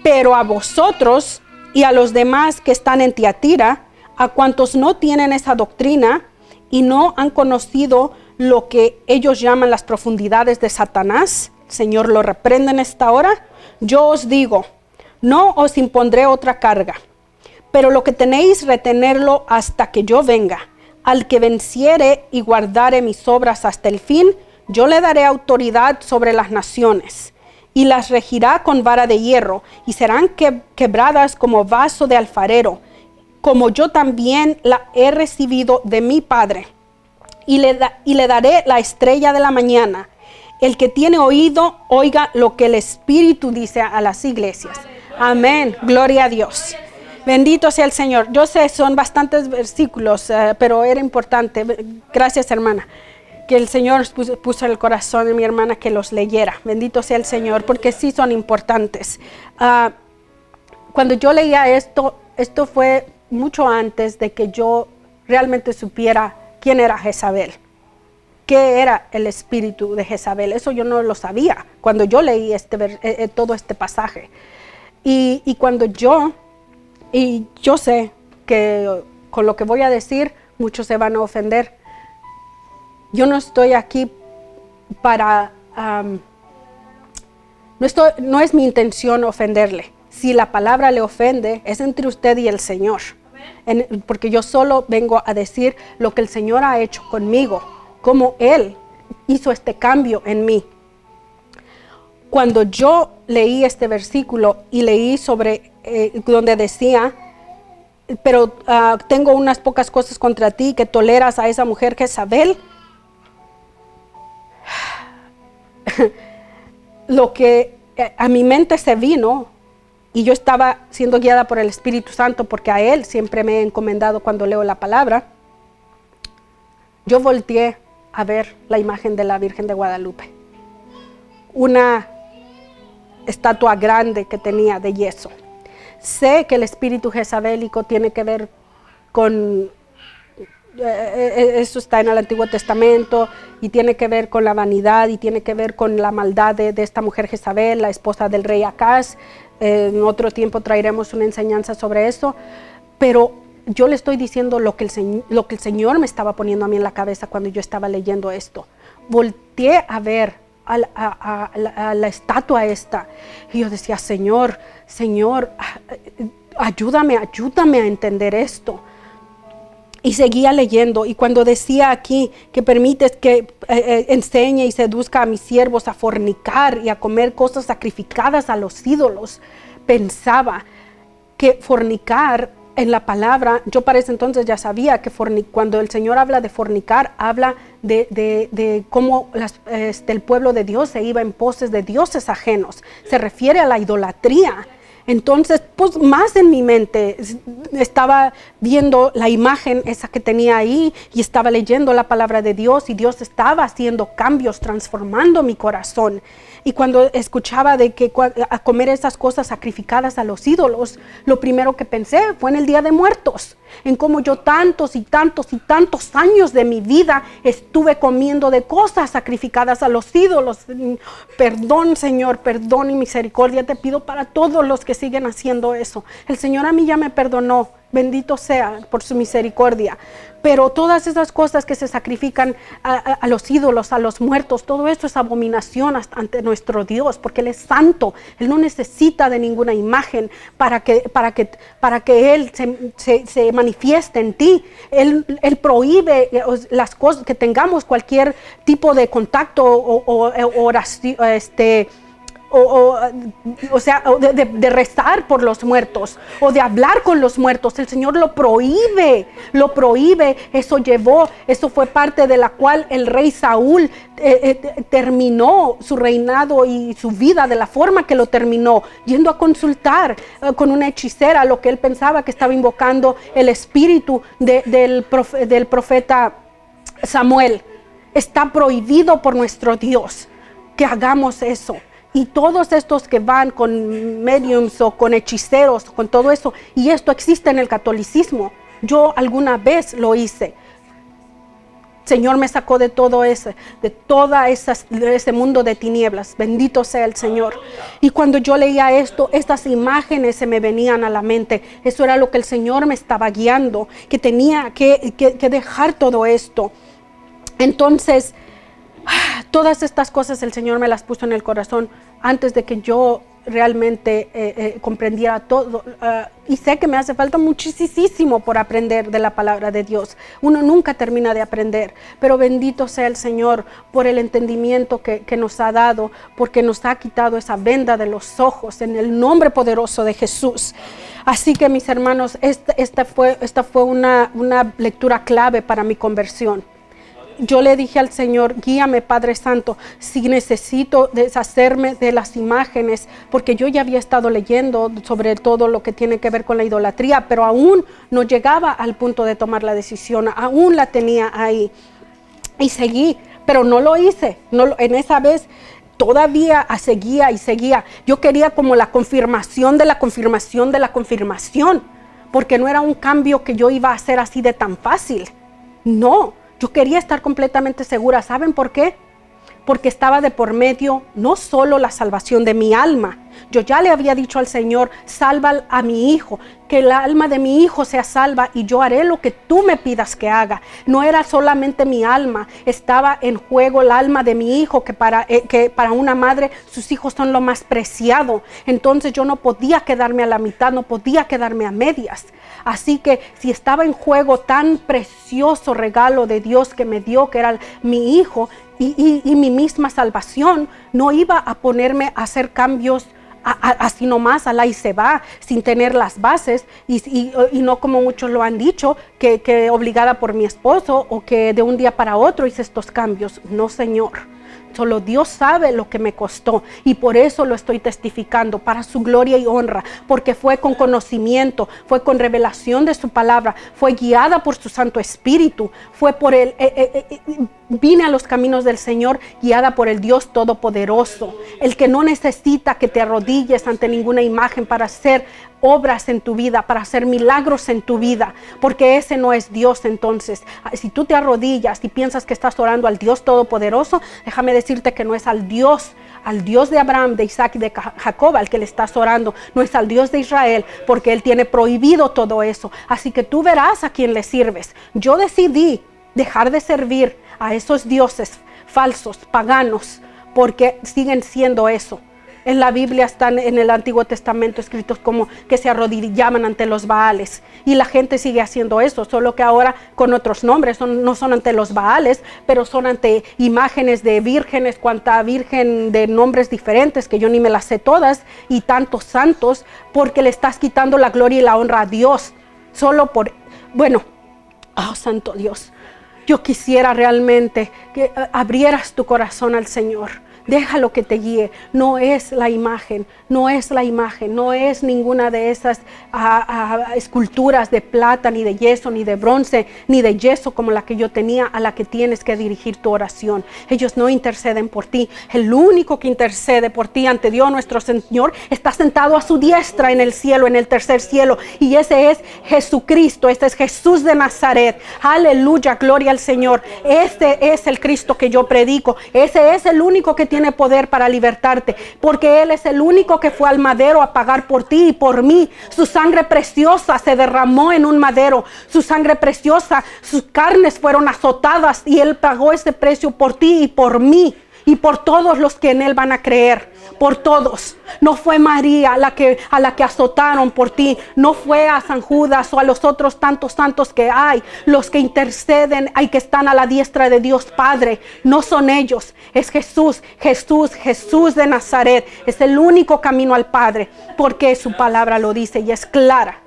Pero a vosotros y a los demás que están en Tiatira, a cuantos no tienen esa doctrina y no han conocido lo que ellos llaman las profundidades de Satanás, Señor lo reprende en esta hora, yo os digo, no os impondré otra carga, pero lo que tenéis retenerlo hasta que yo venga. Al que venciere y guardare mis obras hasta el fin, yo le daré autoridad sobre las naciones, y las regirá con vara de hierro, y serán quebradas como vaso de alfarero, como yo también la he recibido de mi Padre. Y le daré la estrella de la mañana. El que tiene oído, oiga lo que el Espíritu dice a las iglesias. Amén. Gloria a Dios. Bendito sea el Señor. Yo sé, son bastantes versículos, pero era importante. Gracias, hermana, que el Señor puso en el corazón de mi hermana que los leyera. Bendito sea el Señor, porque sí son importantes. Cuando yo leía esto fue mucho antes de que yo realmente supiera quién era Jezabel, qué era el espíritu de Jezabel. Eso yo no lo sabía cuando yo leí todo este pasaje. Y cuando yo sé que con lo que voy a decir, muchos se van a ofender. Yo no estoy aquí para... no es mi intención ofenderle. Si la palabra le ofende, es entre usted y el Señor. Porque yo solo vengo a decir lo que el Señor ha hecho conmigo, cómo Él hizo este cambio en mí. Cuando yo leí este versículo y leí sobre donde decía, pero tengo unas pocas cosas contra ti, que toleras a esa mujer Jezabel. Lo que a mi mente se vino, y yo estaba siendo guiada por el Espíritu Santo, porque a Él siempre me he encomendado cuando leo la palabra. Yo volteé a ver la imagen de la Virgen de Guadalupe, una estatua grande que tenía de yeso. Sé que el espíritu jezabélico tiene que ver con, eso está en el Antiguo Testamento, y tiene que ver con la vanidad, y tiene que ver con la maldad de esta mujer Jezabel, la esposa del rey Acaz. En otro tiempo traeremos una enseñanza sobre eso, pero yo le estoy diciendo lo que el Señor me estaba poniendo a mí en la cabeza cuando yo estaba leyendo esto. Volteé a ver a la estatua esta, y yo decía, Señor, ayúdame a entender esto. Y seguía leyendo, y cuando decía aquí que permites que enseñe y seduzca a mis siervos a fornicar y a comer cosas sacrificadas a los ídolos, pensaba que fornicar en la palabra, yo para ese entonces ya sabía que cuando el Señor habla de fornicar, habla de cómo el pueblo de Dios se iba en poses de dioses ajenos. Se refiere a la idolatría. Entonces, pues más en mi mente estaba viendo la imagen esa que tenía ahí, y estaba leyendo la palabra de Dios, y Dios estaba haciendo cambios, transformando mi corazón. Y cuando escuchaba de que a comer esas cosas sacrificadas a los ídolos, lo primero que pensé fue en el Día de Muertos, en cómo yo tantos y tantos y tantos años de mi vida estuve comiendo de cosas sacrificadas a los ídolos. Perdón, Señor, perdón y misericordia te pido para todos los que siguen haciendo eso. El Señor a mí ya me perdonó, bendito sea por su misericordia. Pero todas esas cosas que se sacrifican a los ídolos, a los muertos, todo eso es abominación ante nuestro Dios, porque Él es santo. Él no necesita de ninguna imagen para que Él se manifieste en ti. Él prohíbe las cosas, que tengamos cualquier tipo de contacto o oración, de rezar por los muertos, o de hablar con los muertos. El Señor lo prohíbe. Eso fue parte de la cual el rey Saúl terminó su reinado y su vida de la forma que lo terminó, yendo a consultar con una hechicera, lo que él pensaba que estaba invocando el espíritu del profeta Samuel. Está prohibido por nuestro Dios que hagamos eso. Y todos estos que van con mediums o con hechiceros, con todo eso, y esto existe en el catolicismo. Yo alguna vez lo hice. Señor me sacó de todo ese mundo de tinieblas. Bendito sea el Señor. Y cuando yo leía esto, estas imágenes se me venían a la mente. Eso era lo que el Señor me estaba guiando, que tenía que dejar todo esto. Entonces, todas estas cosas el Señor me las puso en el corazón antes de que yo realmente comprendiera todo. Y sé que me hace falta muchísimo por aprender de la palabra de Dios. Uno nunca termina de aprender, pero bendito sea el Señor por el entendimiento que nos ha dado, porque nos ha quitado esa venda de los ojos en el nombre poderoso de Jesús. Así que, mis hermanos, esta fue una lectura clave para mi conversión. Yo le dije al Señor, guíame, Padre Santo, si necesito deshacerme de las imágenes, porque yo ya había estado leyendo sobre todo lo que tiene que ver con la idolatría, pero aún no llegaba al punto de tomar la decisión, aún la tenía ahí. Y seguí, pero no lo hice. En esa vez todavía seguía y seguía. Yo quería como la confirmación de la confirmación de la confirmación, porque no era un cambio que yo iba a hacer así de tan fácil. No. Yo quería estar completamente segura. ¿Saben por qué? Porque estaba de por medio no solo la salvación de mi alma. Yo ya le había dicho al Señor, salva a mi hijo, que el alma de mi hijo sea salva y yo haré lo que tú me pidas que haga. No era solamente mi alma, estaba en juego el alma de mi hijo, que para una madre sus hijos son lo más preciado. Entonces yo no podía quedarme a la mitad, no podía quedarme a medias. Así que si estaba en juego tan precioso regalo de Dios que me dio, que era mi hijo, y mi misma salvación, no iba a ponerme a hacer cambios así nomás, alá y se va, sin tener las bases, y no como muchos lo han dicho, que obligada por mi esposo, o que de un día para otro hice estos cambios. No, Señor. Solo Dios sabe lo que me costó, y por eso lo estoy testificando, para su gloria y honra, porque fue con conocimiento, fue con revelación de su palabra, fue guiada por su Santo Espíritu, fue por él. Vine a los caminos del Señor guiada por el Dios Todopoderoso, el que no necesita que te arrodilles ante ninguna imagen para hacer obras en tu vida, para hacer milagros en tu vida, porque ese no es Dios. Entonces, si tú te arrodillas y piensas que estás orando al Dios Todopoderoso, déjame decirte que no es al Dios de Abraham, de Isaac y de Jacob al que le estás orando, no es al Dios de Israel, porque Él tiene prohibido todo eso. Así que tú verás a quién le sirves. Yo decidí dejar de servir a esos dioses falsos, paganos, porque siguen siendo eso. En la Biblia están en el Antiguo Testamento escritos como que se arrodillaban ante los Baales, y la gente sigue haciendo eso, solo que ahora con otros nombres. No son ante los Baales, pero son ante imágenes de vírgenes, cuanta virgen de nombres diferentes que yo ni me las sé todas, y tantos santos, porque le estás quitando la gloria y la honra a Dios, solo por, santo Dios. Yo quisiera realmente que abrieras tu corazón al Señor. Déjalo que te guíe. No es la imagen, no es ninguna de esas esculturas de plata, ni de yeso, ni de bronce, ni de yeso como la que yo tenía, a la que tienes que dirigir tu oración. Ellos no interceden por ti. El único que intercede por ti ante Dios nuestro Señor está sentado a su diestra en el cielo, en el tercer cielo, y ese es Jesucristo. Este es Jesús de Nazaret. Aleluya, gloria al Señor. Este es el Cristo que yo predico. Ese es el único que tiene poder para libertarte, porque Él es el único que fue al madero a pagar por ti y por mí. Su sangre preciosa se derramó en un madero, su sangre preciosa, sus carnes fueron azotadas, y Él pagó ese precio por ti y por mí, y por todos los que en Él van a creer, por todos. No fue María a la que azotaron por ti, no fue a San Judas o a los otros tantos santos que hay, los que interceden y que están a la diestra de Dios Padre. No son ellos, es Jesús de Nazaret. Es el único camino al Padre, porque su palabra lo dice y es clara,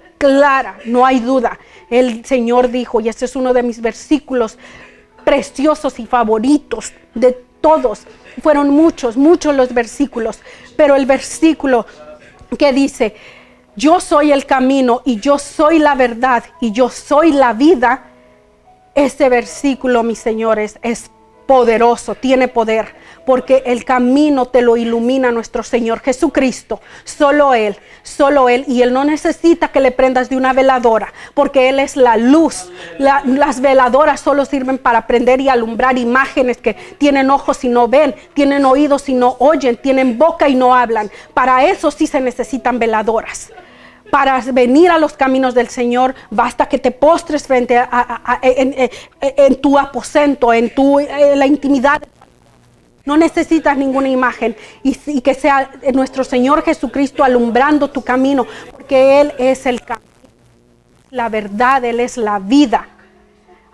no hay duda. El Señor dijo, y este es uno de mis versículos preciosos y favoritos de todos, fueron muchos los versículos, pero el versículo que dice, yo soy el camino y yo soy la verdad y yo soy la vida, ese versículo, mis señores, es poderoso, tiene poder, porque el camino te lo ilumina nuestro Señor Jesucristo, solo Él, y Él no necesita que le prendas de una veladora, porque Él es la luz. Las veladoras solo sirven para prender y alumbrar imágenes que tienen ojos y no ven, tienen oídos y no oyen, tienen boca y no hablan. Para eso sí se necesitan veladoras. Para venir a los caminos del Señor, basta que te postres frente en tu aposento, en la intimidad. No necesitas ninguna imagen, y que sea nuestro Señor Jesucristo alumbrando tu camino, porque Él es el camino, la verdad, Él es la vida.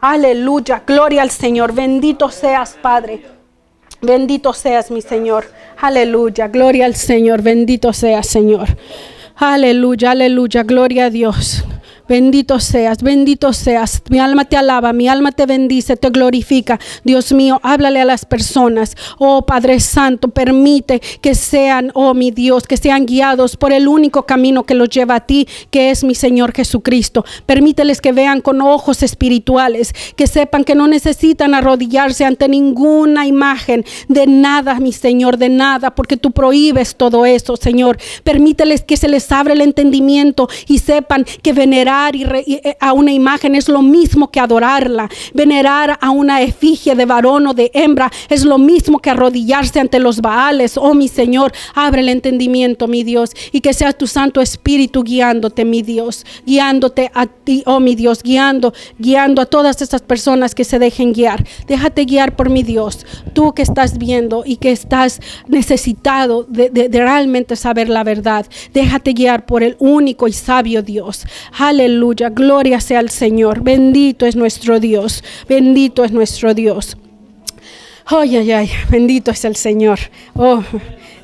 Aleluya, gloria al Señor. Bendito seas, Padre. Bendito seas, mi Señor. Aleluya, gloria al Señor. Bendito seas, Señor. Aleluya, gloria a Dios. Bendito seas, mi alma te alaba, mi alma te bendice, te glorifica. Dios mío, háblale a las personas. Oh Padre Santo, permite que sean, oh mi Dios, que sean guiados por el único camino que los lleva a ti, que es mi Señor Jesucristo. Permíteles que vean con ojos espirituales, que sepan que no necesitan arrodillarse ante ninguna imagen de nada, mi Señor, de nada, porque tú prohíbes todo eso, Señor. Permíteles que se les abra el entendimiento y sepan que venerar
venerar a una imagen es lo mismo que adorarla. Venerar a una efigie de varón o de hembra es lo mismo que arrodillarse ante los Baales. Oh mi Señor, abre el entendimiento, mi Dios, y que sea tu Santo Espíritu guiándote, mi Dios, guiándote a ti, oh mi Dios, guiando a todas estas personas que se dejen guiar. Déjate guiar por mi Dios, tú que estás viendo y que estás necesitado de realmente saber la verdad. Déjate guiar por el único y sabio Dios. Aleluya, gloria sea al Señor. Bendito es nuestro Dios, bendito es nuestro Dios. Ay, ay, ay, bendito es el Señor. Oh,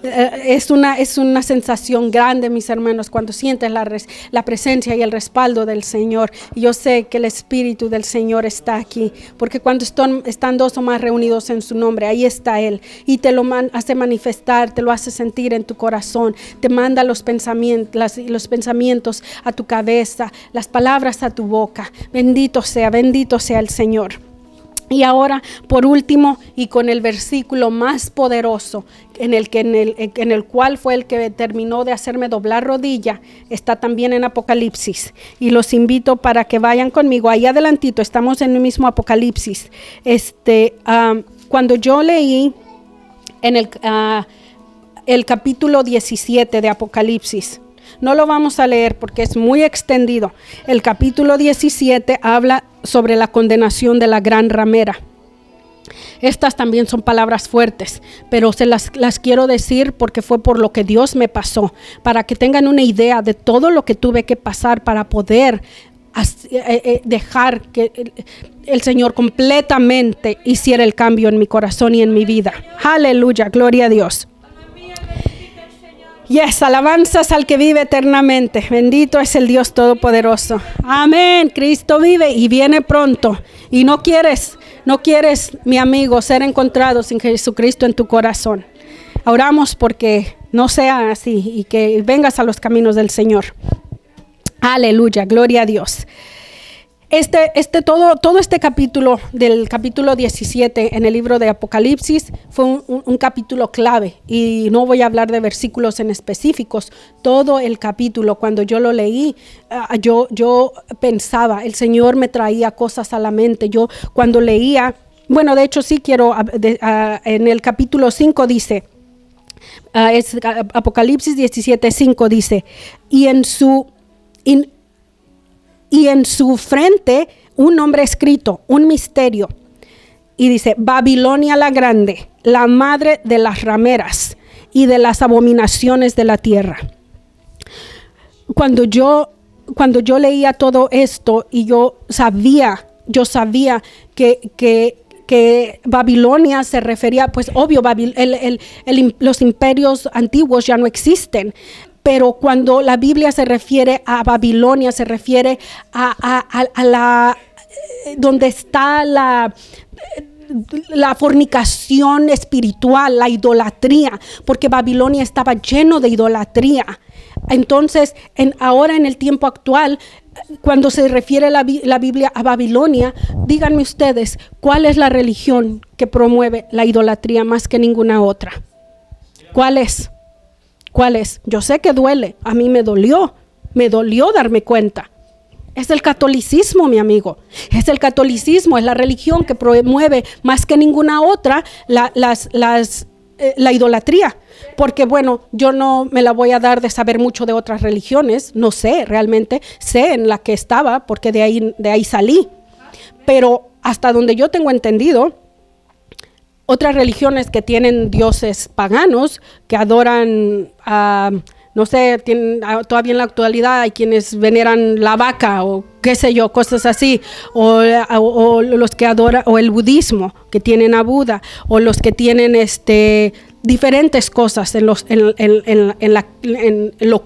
es una sensación grande, mis hermanos, cuando sientes la presencia y el respaldo del Señor. Y yo sé que el Espíritu del Señor está aquí, porque cuando están dos o más reunidos en su nombre, ahí está Él. Y te lo hace manifestar, te lo hace sentir en tu corazón, te manda los pensamientos a tu cabeza, las palabras a tu boca. Bendito sea el Señor. Y ahora, por último, y con el versículo más poderoso, en el cual fue el que terminó de hacerme doblar rodilla, está también en Apocalipsis. Y los invito para que vayan conmigo. Ahí adelantito, estamos en el mismo Apocalipsis. Cuando yo leí en el capítulo 17 de Apocalipsis, no lo vamos a leer porque es muy extendido. El capítulo 17 habla sobre la condenación de la gran ramera. Estas también son palabras fuertes, pero se las quiero decir porque fue por lo que Dios me pasó, para que tengan una idea de todo lo que tuve que pasar para poder dejar que el Señor completamente hiciera el cambio en mi corazón y en mi vida. Aleluya, gloria a Dios. Yes, alabanzas al que vive eternamente. Bendito es el Dios Todopoderoso. Amén. Cristo vive y viene pronto. Y no quieres, mi amigo, ser encontrado sin Jesucristo en tu corazón. Oramos porque no sea así y que vengas a los caminos del Señor. Aleluya, gloria a Dios. Todo este capítulo, del capítulo 17 en el libro de Apocalipsis, fue un capítulo clave, y no voy a hablar de versículos en específicos. Todo el capítulo, cuando yo lo leí, yo pensaba, el Señor me traía cosas a la mente. Yo cuando leía, bueno, de hecho sí quiero, en el capítulo 5 dice, Apocalipsis 17:5 dice, y en su frente un nombre escrito, un misterio. Y dice, Babilonia la grande, la madre de las rameras y de las abominaciones de la tierra. Cuando yo leía todo esto y yo sabía que Babilonia se refería, pues obvio, los imperios antiguos ya no existen. Pero cuando la Biblia se refiere a Babilonia, se refiere a la donde está la fornicación espiritual, la idolatría, porque Babilonia estaba lleno de idolatría. Entonces, ahora en el tiempo actual, cuando se refiere la Biblia a Babilonia, díganme ustedes, ¿cuál es la religión que promueve la idolatría más que ninguna otra? ¿Cuál es? ¿Cuál es? Yo sé que duele, a mí me dolió darme cuenta. Es el catolicismo, mi amigo. Es el catolicismo, es la religión que promueve más que ninguna otra la idolatría. Porque bueno, yo no me la voy a dar de saber mucho de otras religiones, no sé, realmente sé en la que estaba porque de ahí salí. Pero hasta donde yo tengo entendido, otras religiones que tienen dioses paganos, que adoran, no sé, todavía en la actualidad hay quienes veneran la vaca o qué sé yo, cosas así, o los que adoran, o el budismo, que tienen a Buda, o los que tienen diferentes cosas en lo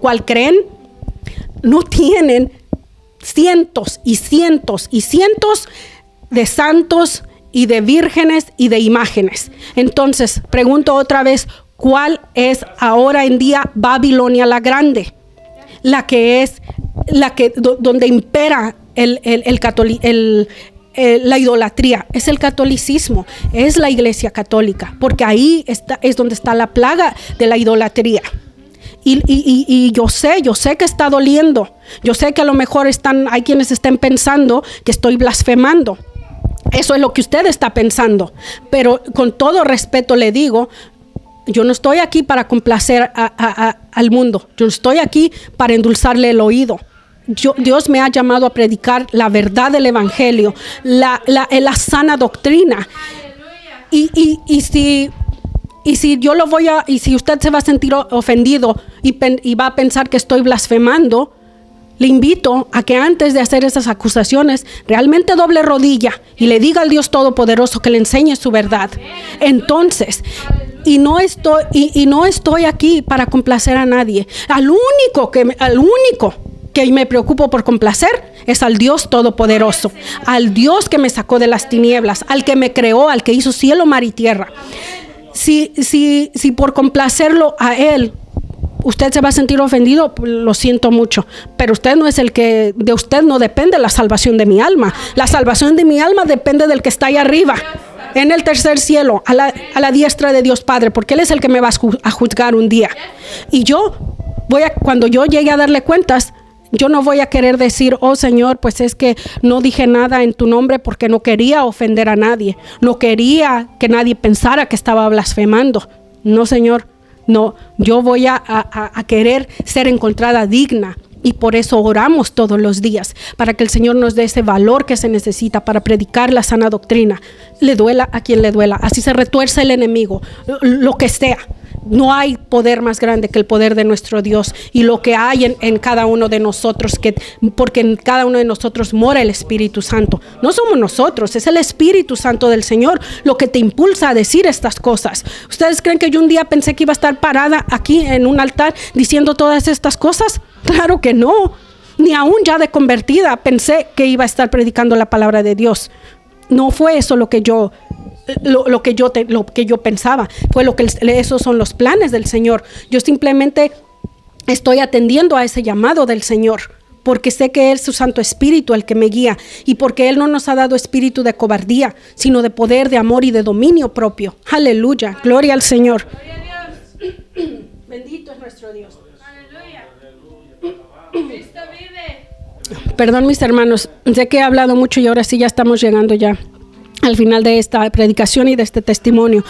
cual creen, no tienen cientos y cientos y cientos de santos y de vírgenes y de imágenes. Entonces, pregunto otra vez, ¿cuál es ahora en día Babilonia la grande? Donde impera la idolatría. Es el catolicismo, es la iglesia católica, porque ahí es donde está la plaga de la idolatría. Y yo sé que está doliendo. Yo sé que a lo mejor hay quienes estén pensando que estoy blasfemando. Eso es lo que usted está pensando. Pero con todo respeto le digo, yo no estoy aquí para complacer al mundo. Yo estoy aquí para endulzarle el oído. Dios me ha llamado a predicar la verdad del evangelio, la sana doctrina. Y si yo lo voy y si usted se va a sentir ofendido y va a pensar que estoy blasfemando, le invito a que antes de hacer esas acusaciones realmente doble rodilla y le diga al Dios Todopoderoso que le enseñe su verdad. Entonces, no estoy aquí para complacer a nadie. Al único que me preocupo por complacer es al Dios Todopoderoso, al Dios que me sacó de las tinieblas, al que me creó, al que hizo cielo, mar y tierra. Si por complacerlo a Él usted se va a sentir ofendido, lo siento mucho, pero usted no es de usted no depende la salvación de mi alma. La salvación de mi alma depende del que está ahí arriba, en el tercer cielo, a la diestra de Dios Padre, porque Él es el que me va a juzgar un día. Y cuando yo llegue a darle cuentas, yo no voy a querer decir, oh Señor, pues es que no dije nada en tu nombre porque no quería ofender a nadie. No quería que nadie pensara que estaba blasfemando. No, Señor. No, yo voy a querer ser encontrada digna, y por eso oramos todos los días, para que el Señor nos dé ese valor que se necesita para predicar la sana doctrina. Le duela a quien le duela, así se retuerce el enemigo, lo que sea. No hay poder más grande que el poder de nuestro Dios y lo que hay en cada uno de nosotros, porque en cada uno de nosotros mora el Espíritu Santo. No somos nosotros, es el Espíritu Santo del Señor lo que te impulsa a decir estas cosas. ¿Ustedes creen que yo un día pensé que iba a estar parada aquí en un altar diciendo todas estas cosas? Claro que no. Ni aún ya de convertida pensé que iba a estar predicando la palabra de Dios. No fue eso lo que yo pensaba, fue esos son los planes del Señor. Yo simplemente estoy atendiendo a ese llamado del Señor, porque sé que es su Santo Espíritu el que me guía, y porque Él no nos ha dado espíritu de cobardía, sino de poder, de amor y de dominio propio. Aleluya, gloria al Señor.
Gloria a Dios.
Bendito es nuestro Dios.
Aleluya. Cristo vive.
Perdón, mis hermanos, sé que he hablado mucho y ahora sí ya estamos llegando ya al final de esta predicación y de este testimonio.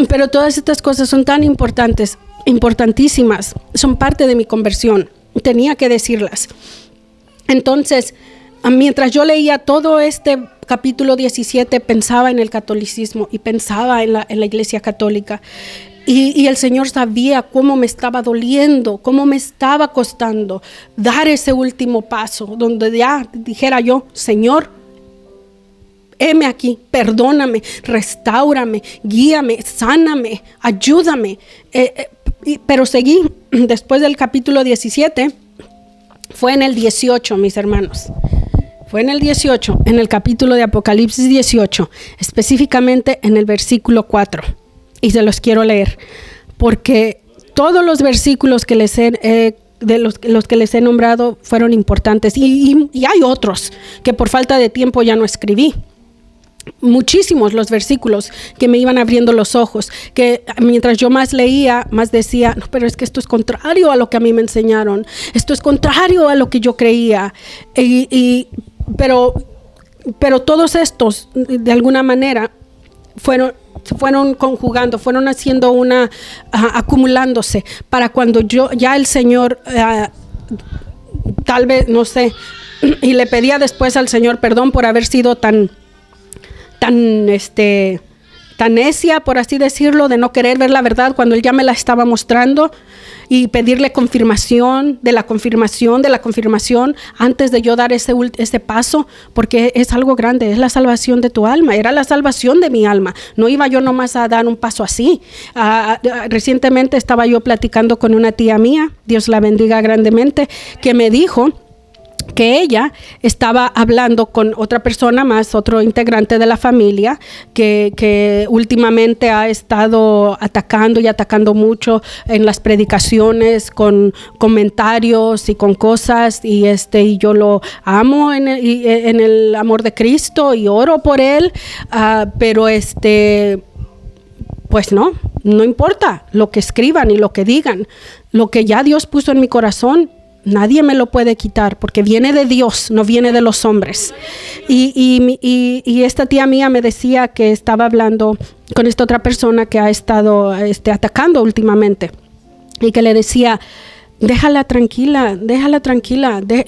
Pero todas estas cosas son tan importantes, importantísimas, son parte de mi conversión. Tenía que decirlas. Entonces, mientras yo leía todo este capítulo 17, pensaba en el catolicismo y pensaba en la Iglesia Católica. Y el Señor sabía cómo me estaba doliendo, cómo me estaba costando dar ese último paso, donde ya dijera yo, Señor, heme aquí, perdóname, restáurame, guíame, sáname, ayúdame. Pero seguí, después del capítulo 17, fue en el 18, mis hermanos. Fue en el 18, en el capítulo de Apocalipsis 18, específicamente en el versículo 4. Y se los quiero leer, porque todos los versículos que les los que les he nombrado fueron importantes. Y hay otros que por falta de tiempo ya no escribí. Muchísimos los versículos que me iban abriendo los ojos, que mientras yo más leía, más decía, no, pero es que esto es contrario a lo que a mí me enseñaron, esto es contrario a lo que yo creía, pero todos estos de alguna manera fueron conjugando, fueron haciendo acumulándose para cuando ya el Señor, tal vez, no sé, y le pedía después al Señor perdón por haber sido tan necia, por así decirlo, de no querer ver la verdad cuando Él ya me la estaba mostrando, y pedirle confirmación de la confirmación antes de yo dar ese paso, porque es algo grande, es la salvación de tu alma, era la salvación de mi alma, no iba yo nomás a dar un paso así. Recientemente estaba yo platicando con una tía mía, Dios la bendiga grandemente, que me dijo que ella estaba hablando con otra persona más, otro integrante de la familia, que últimamente ha estado atacando mucho en las predicaciones con comentarios y con cosas, y yo lo amo en el amor de Cristo y oro por él, pero pues no importa lo que escriban y lo que digan, lo que ya Dios puso en mi corazón, nadie me lo puede quitar porque viene de Dios, no viene de los hombres. Y esta tía mía me decía que estaba hablando con esta otra persona que ha estado atacando últimamente y que le decía, déjala tranquila.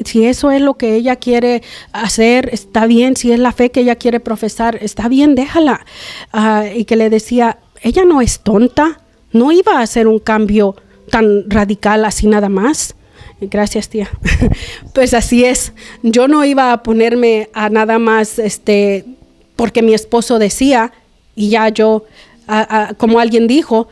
Si eso es lo que ella quiere hacer, está bien. Si es la fe que ella quiere profesar, está bien, déjala. Y que le decía, ella no es tonta, no iba a hacer un cambio tan radical así nada más. Gracias, tía. Pues así es. Yo no iba a ponerme a nada más porque mi esposo decía, y ya yo, como alguien dijo,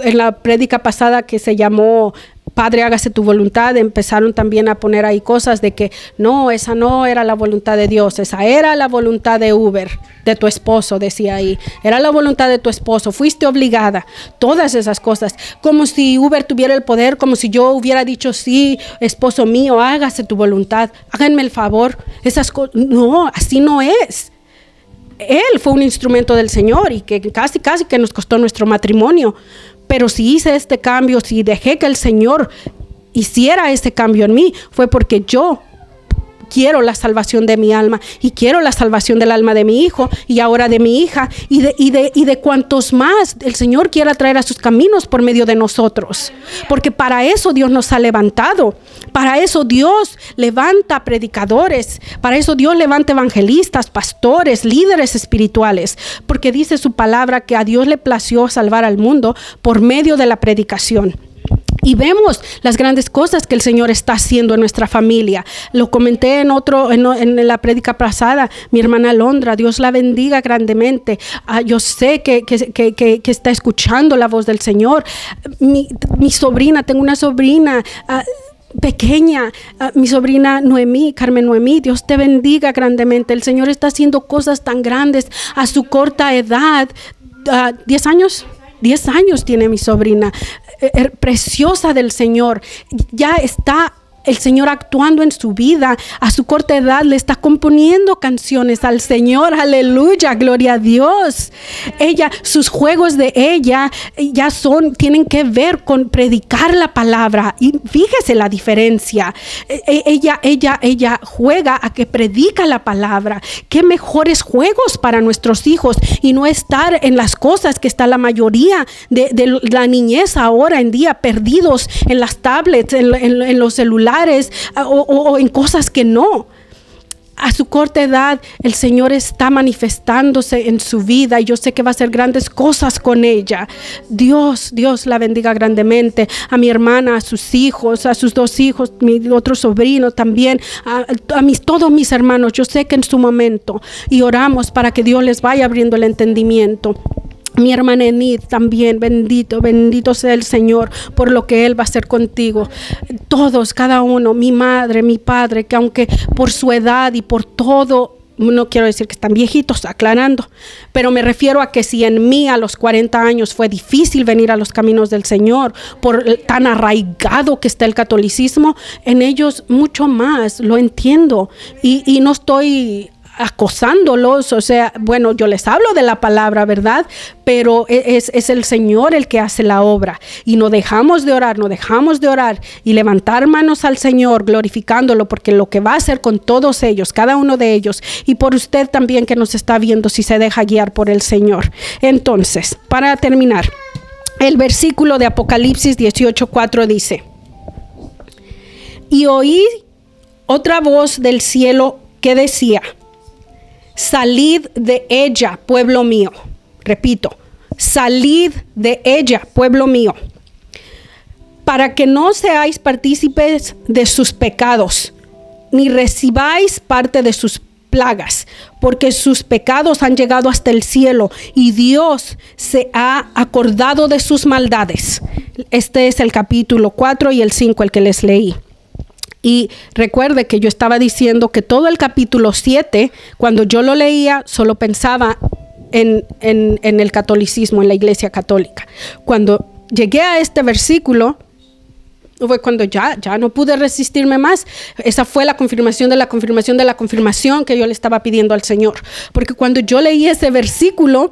en la prédica pasada que se llamó Padre, hágase tu voluntad, empezaron también a poner ahí cosas de que no, esa no era la voluntad de Dios, esa era la voluntad de Uber, de tu esposo, decía ahí. Era la voluntad de tu esposo, fuiste obligada. Todas esas cosas, como si Uber tuviera el poder, como si yo hubiera dicho, sí, esposo mío, hágase tu voluntad, háganme el favor. Esas cosas, no, así no es. Él fue un instrumento del Señor y que casi que nos costó nuestro matrimonio. Pero si hice este cambio, si dejé que el Señor hiciera ese cambio en mí, fue porque yo quiero la salvación de mi alma y quiero la salvación del alma de mi hijo y ahora de mi hija y de cuantos más el Señor quiera traer a sus caminos por medio de nosotros. Porque para eso Dios nos ha levantado. Para eso Dios levanta predicadores. Para eso Dios levanta evangelistas, pastores, líderes espirituales. Porque dice su palabra que a Dios le plació salvar al mundo por medio de la predicación. Y vemos las grandes cosas que el Señor está haciendo en nuestra familia. Lo comenté en la prédica pasada. Mi hermana Londra, Dios la bendiga grandemente. Yo sé que está escuchando la voz del Señor. Mi sobrina, tengo una sobrina pequeña, mi sobrina Noemí, Carmen Noemí, Dios te bendiga grandemente. El Señor está haciendo cosas tan grandes a su corta edad. 10 años. 10 años tiene mi sobrina, preciosa del Señor. Ya está el Señor actuando en su vida. A su corta edad le está componiendo canciones al Señor. Aleluya, gloria a Dios. Sus juegos de ella ya tienen que ver con predicar la palabra. Y fíjese la diferencia. Ella juega a que predica la palabra. Qué mejores juegos para nuestros hijos y no estar en las cosas que está la mayoría de la niñez ahora en día, perdidos en las tablets, en los celulares. O en cosas que no. A su corta edad el Señor está manifestándose en su vida y yo sé que va a hacer grandes cosas con ella. Dios la bendiga grandemente. A mi hermana, a sus hijos, a sus 2 hijos, mi otro sobrino también, todos mis hermanos. Yo sé que en su momento, y oramos para que Dios les vaya abriendo el entendimiento. Mi hermana Enid también, bendito sea el Señor por lo que Él va a hacer contigo. Todos, cada uno, mi madre, mi padre, que aunque por su edad y por todo, no quiero decir que están viejitos, aclarando, pero me refiero a que si en mí a los 40 años fue difícil venir a los caminos del Señor, por tan arraigado que está el catolicismo, en ellos mucho más, lo entiendo y no estoy acosándolos, o sea, bueno, yo les hablo de la palabra, ¿verdad? Pero es el Señor el que hace la obra y no dejamos de orar y levantar manos al Señor glorificándolo, porque lo que va a hacer con todos ellos, cada uno de ellos, y por usted también que nos está viendo si se deja guiar por el Señor. Entonces, para terminar, el versículo de Apocalipsis 18:4 dice: y oí otra voz del cielo que decía: salid de ella, pueblo mío. Repito, salid de ella, pueblo mío, para que no seáis partícipes de sus pecados, ni recibáis parte de sus plagas, porque sus pecados han llegado hasta el cielo y Dios se ha acordado de sus maldades. Este es el capítulo 4 y el 5, el que les leí. Y recuerde que yo estaba diciendo que todo el capítulo 7, cuando yo lo leía, solo pensaba en el catolicismo, en la iglesia católica. Cuando llegué a este versículo, fue cuando ya no pude resistirme más. Esa fue la confirmación de la confirmación de la confirmación que yo le estaba pidiendo al Señor. Porque cuando yo leí ese versículo,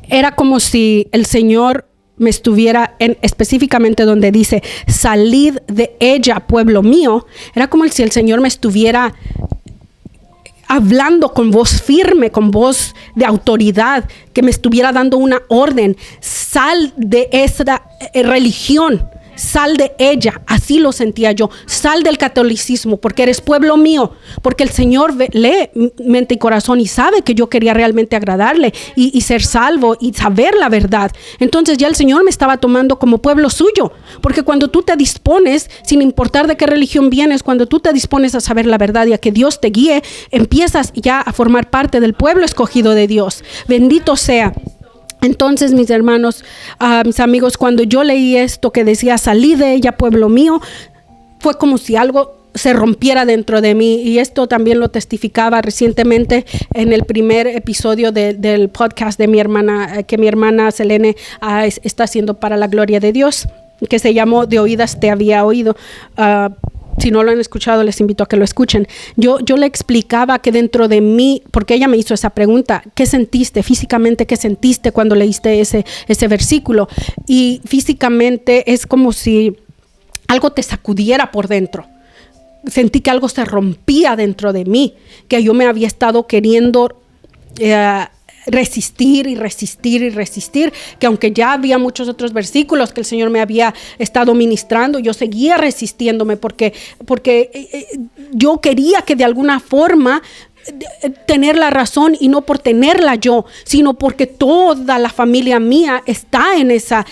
era como si el Señor me estuviera específicamente donde dice, salid de ella, pueblo mío. Era como si el Señor me estuviera hablando con voz firme, con voz de autoridad, que me estuviera dando una orden. Sal de esa religión, sal de ella. Así lo sentía yo. Sal del catolicismo, porque eres pueblo mío, porque el Señor lee mente y corazón y sabe que yo quería realmente agradarle y ser salvo y saber la verdad. Entonces ya el Señor me estaba tomando como pueblo suyo, porque cuando tú te dispones, sin importar de qué religión vienes, cuando tú te dispones a saber la verdad y a que Dios te guíe, empiezas ya a formar parte del pueblo escogido de Dios. Bendito sea. Entonces, mis hermanos, mis amigos, cuando yo leí esto que decía, salí de ella, pueblo mío, fue como si algo se rompiera dentro de mí. Y esto también lo testificaba recientemente en el primer episodio del podcast de mi hermana, que mi hermana Selene está haciendo para la gloria de Dios, que se llamó De oídas te había oído. Si no lo han escuchado, les invito a que lo escuchen. Yo le explicaba que dentro de mí, porque ella me hizo esa pregunta, ¿qué sentiste físicamente? ¿Qué sentiste cuando leíste ese versículo? Y físicamente es como si algo te sacudiera por dentro. Sentí que algo se rompía dentro de mí, que yo me había estado queriendo resistir, que aunque ya había muchos otros versículos que el Señor me había estado ministrando, yo seguía resistiéndome porque yo quería que de alguna forma tener la razón, y no por tenerla yo, sino porque toda la familia mía está en esa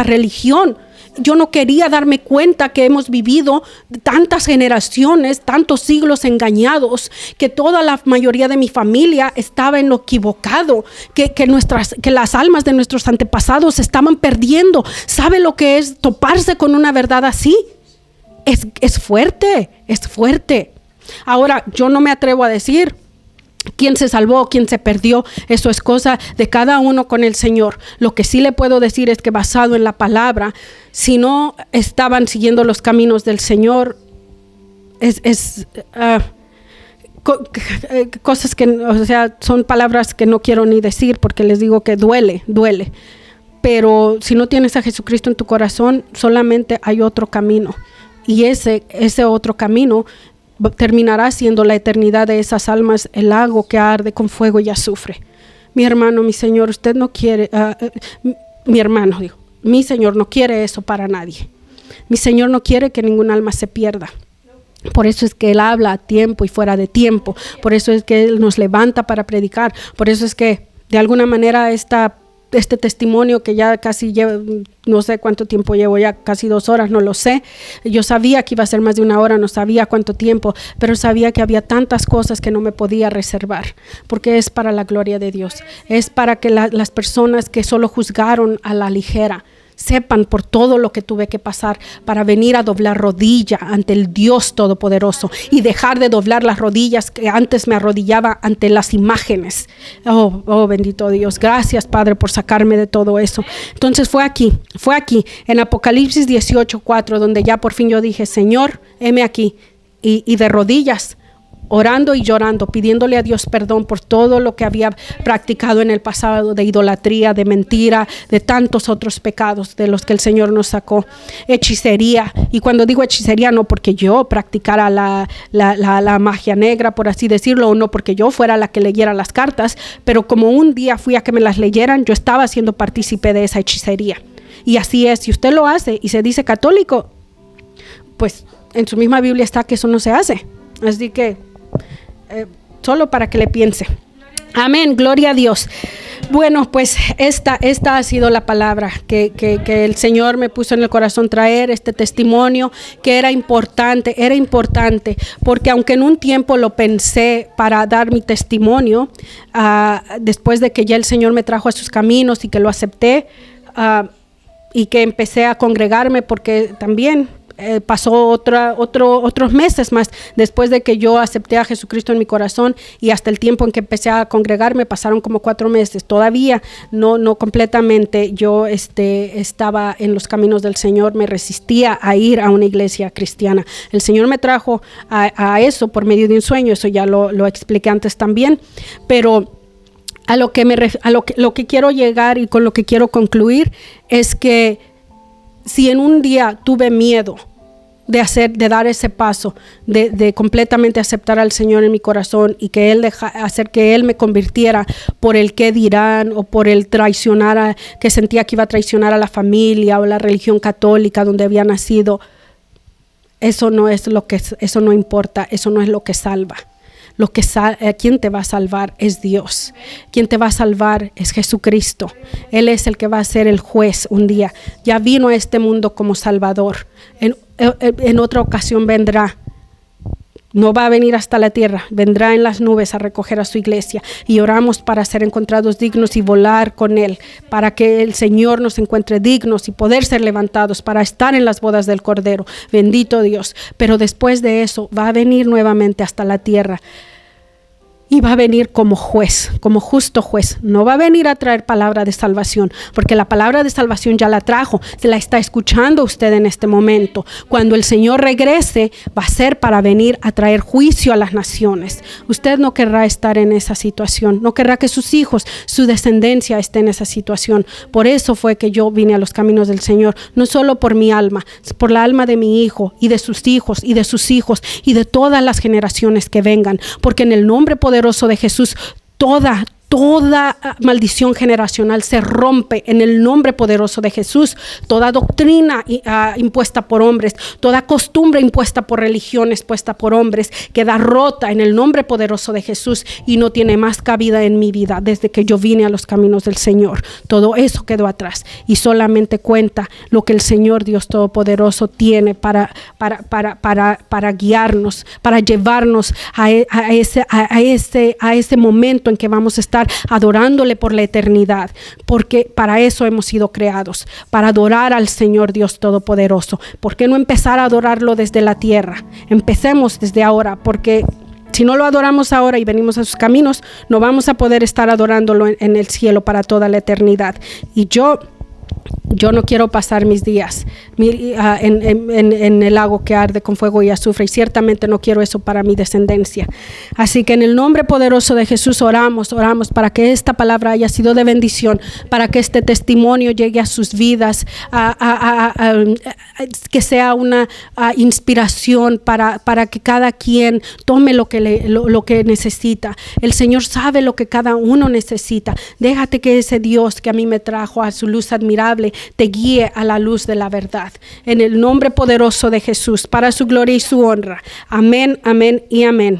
religión. Yo no quería darme cuenta que hemos vivido tantas generaciones, tantos siglos engañados, que toda la mayoría de mi familia estaba en lo equivocado, que las almas de nuestros antepasados se estaban perdiendo. ¿Sabe lo que es toparse con una verdad así? Es fuerte, es fuerte. Ahora, yo no me atrevo a decir quién se salvó, quién se perdió. Eso es cosa de cada uno con el Señor. Lo que sí le puedo decir es que, basado en la palabra, si no estaban siguiendo los caminos del Señor, cosas que, o sea, son palabras que no quiero ni decir, porque les digo que duele. Pero si no tienes a Jesucristo en tu corazón, solamente hay otro camino, y ese otro camino terminará siendo la eternidad de esas almas, el lago que arde con fuego y azufre. Mi hermano, mi Señor, usted no quiere, mi Señor no quiere eso para nadie. Mi Señor no quiere que ningún alma se pierda. Por eso es que Él habla a tiempo y fuera de tiempo. Por eso es que Él nos levanta para predicar. Por eso es que de alguna manera este testimonio que ya casi llevo, no sé cuánto tiempo llevo, ya casi 2 horas, no lo sé. Yo sabía que iba a ser más de 1 hora, no sabía cuánto tiempo, pero sabía que había tantas cosas que no me podía reservar, porque es para la gloria de Dios. Es para que las personas que solo juzgaron a la ligera sepan por todo lo que tuve que pasar para venir a doblar rodilla ante el Dios Todopoderoso y dejar de doblar las rodillas que antes me arrodillaba ante las imágenes. Oh, bendito Dios. Gracias, Padre, por sacarme de todo eso. Entonces fue aquí en Apocalipsis 18:4, donde ya por fin yo dije, Señor, heme aquí, y de rodillas, orando y llorando, pidiéndole a Dios perdón por todo lo que había practicado en el pasado, de idolatría, de mentira, de tantos otros pecados de los que el Señor nos sacó. Hechicería, y cuando digo hechicería, no porque yo practicara la magia negra, por así decirlo, o no porque yo fuera la que leyera las cartas, pero como un día fui a que me las leyeran, yo estaba siendo partícipe de esa hechicería. Y así es, si usted lo hace y se dice católico, pues en su misma Biblia está que eso no se hace. Así que solo para que le piense. Amén, gloria a Dios. Bueno, pues esta ha sido la palabra que el Señor me puso en el corazón traer, este testimonio que era importante, porque aunque en un tiempo lo pensé para dar mi testimonio, después de que ya el Señor me trajo a sus caminos y que lo acepté, y que empecé a congregarme, porque también pasó otros meses más después de que yo acepté a Jesucristo en mi corazón, y hasta el tiempo en que empecé a congregarme pasaron como 4 meses. Todavía no completamente yo estaba en los caminos del Señor, me resistía a ir a una iglesia cristiana. El Señor me trajo a eso por medio de un sueño, eso ya lo expliqué antes también, pero a lo que quiero llegar y con lo que quiero concluir es que si en un día tuve miedo de dar ese paso, de completamente aceptar al Señor en mi corazón y que hacer que Él me convirtiera por el qué dirán o por el traicionar, que sentía que iba a traicionar a la familia o la religión católica donde había nacido, eso no importa, eso no es lo que salva. Quien te va a salvar es Dios. Quien te va a salvar es Jesucristo. Él es el que va a ser el juez un día. Ya vino a este mundo como Salvador. En otra ocasión vendrá. No va a venir hasta la tierra, vendrá en las nubes a recoger a su iglesia. Y oramos para ser encontrados dignos y volar con Él, para que el Señor nos encuentre dignos y poder ser levantados para estar en las bodas del Cordero. Bendito Dios. Pero después de eso va a venir nuevamente hasta la tierra. Y va a venir como juez, como justo juez. No va a venir a traer palabra de salvación, porque la palabra de salvación ya la trajo. Se la está escuchando usted en este momento. Cuando el Señor regrese, va a ser para venir a traer juicio a las naciones. Usted no querrá estar en esa situación. No querrá que sus hijos, su descendencia esté en esa situación. Por eso fue que yo vine a los caminos del Señor. No solo por mi alma, por la alma de mi hijo y de sus hijos y de sus hijos y de todas las generaciones que vengan. Porque en el nombre poderoso de Jesús, toda maldición generacional se rompe en el nombre poderoso de Jesús. Toda doctrina impuesta por hombres, toda costumbre impuesta por religiones, puesta por hombres, queda rota en el nombre poderoso de Jesús y no tiene más cabida en mi vida desde que yo vine a los caminos del Señor. Todo eso quedó atrás y solamente cuenta lo que el Señor Dios Todopoderoso tiene para guiarnos, para llevarnos a ese momento en que vamos a estar adorándole por la eternidad, porque para eso hemos sido creados, para adorar al Señor Dios Todopoderoso. ¿Por qué no empezar a adorarlo desde la tierra? Empecemos desde ahora, porque si no lo adoramos ahora y venimos a sus caminos, no vamos a poder estar adorándolo en el cielo para toda la eternidad. Y yo no quiero pasar mis días en el lago que arde con fuego y azufre, y ciertamente no quiero eso para mi descendencia. Así que en el nombre poderoso de Jesús oramos para que esta palabra haya sido de bendición, para que este testimonio llegue a sus vidas, que sea una inspiración para que cada quien tome lo que necesita. El Señor sabe lo que cada uno necesita. Déjate que ese Dios que a mí me trajo a su luz admirable te guíe a la luz de la verdad. En el nombre poderoso de Jesús, para su gloria y su honra. Amén, amén y amén.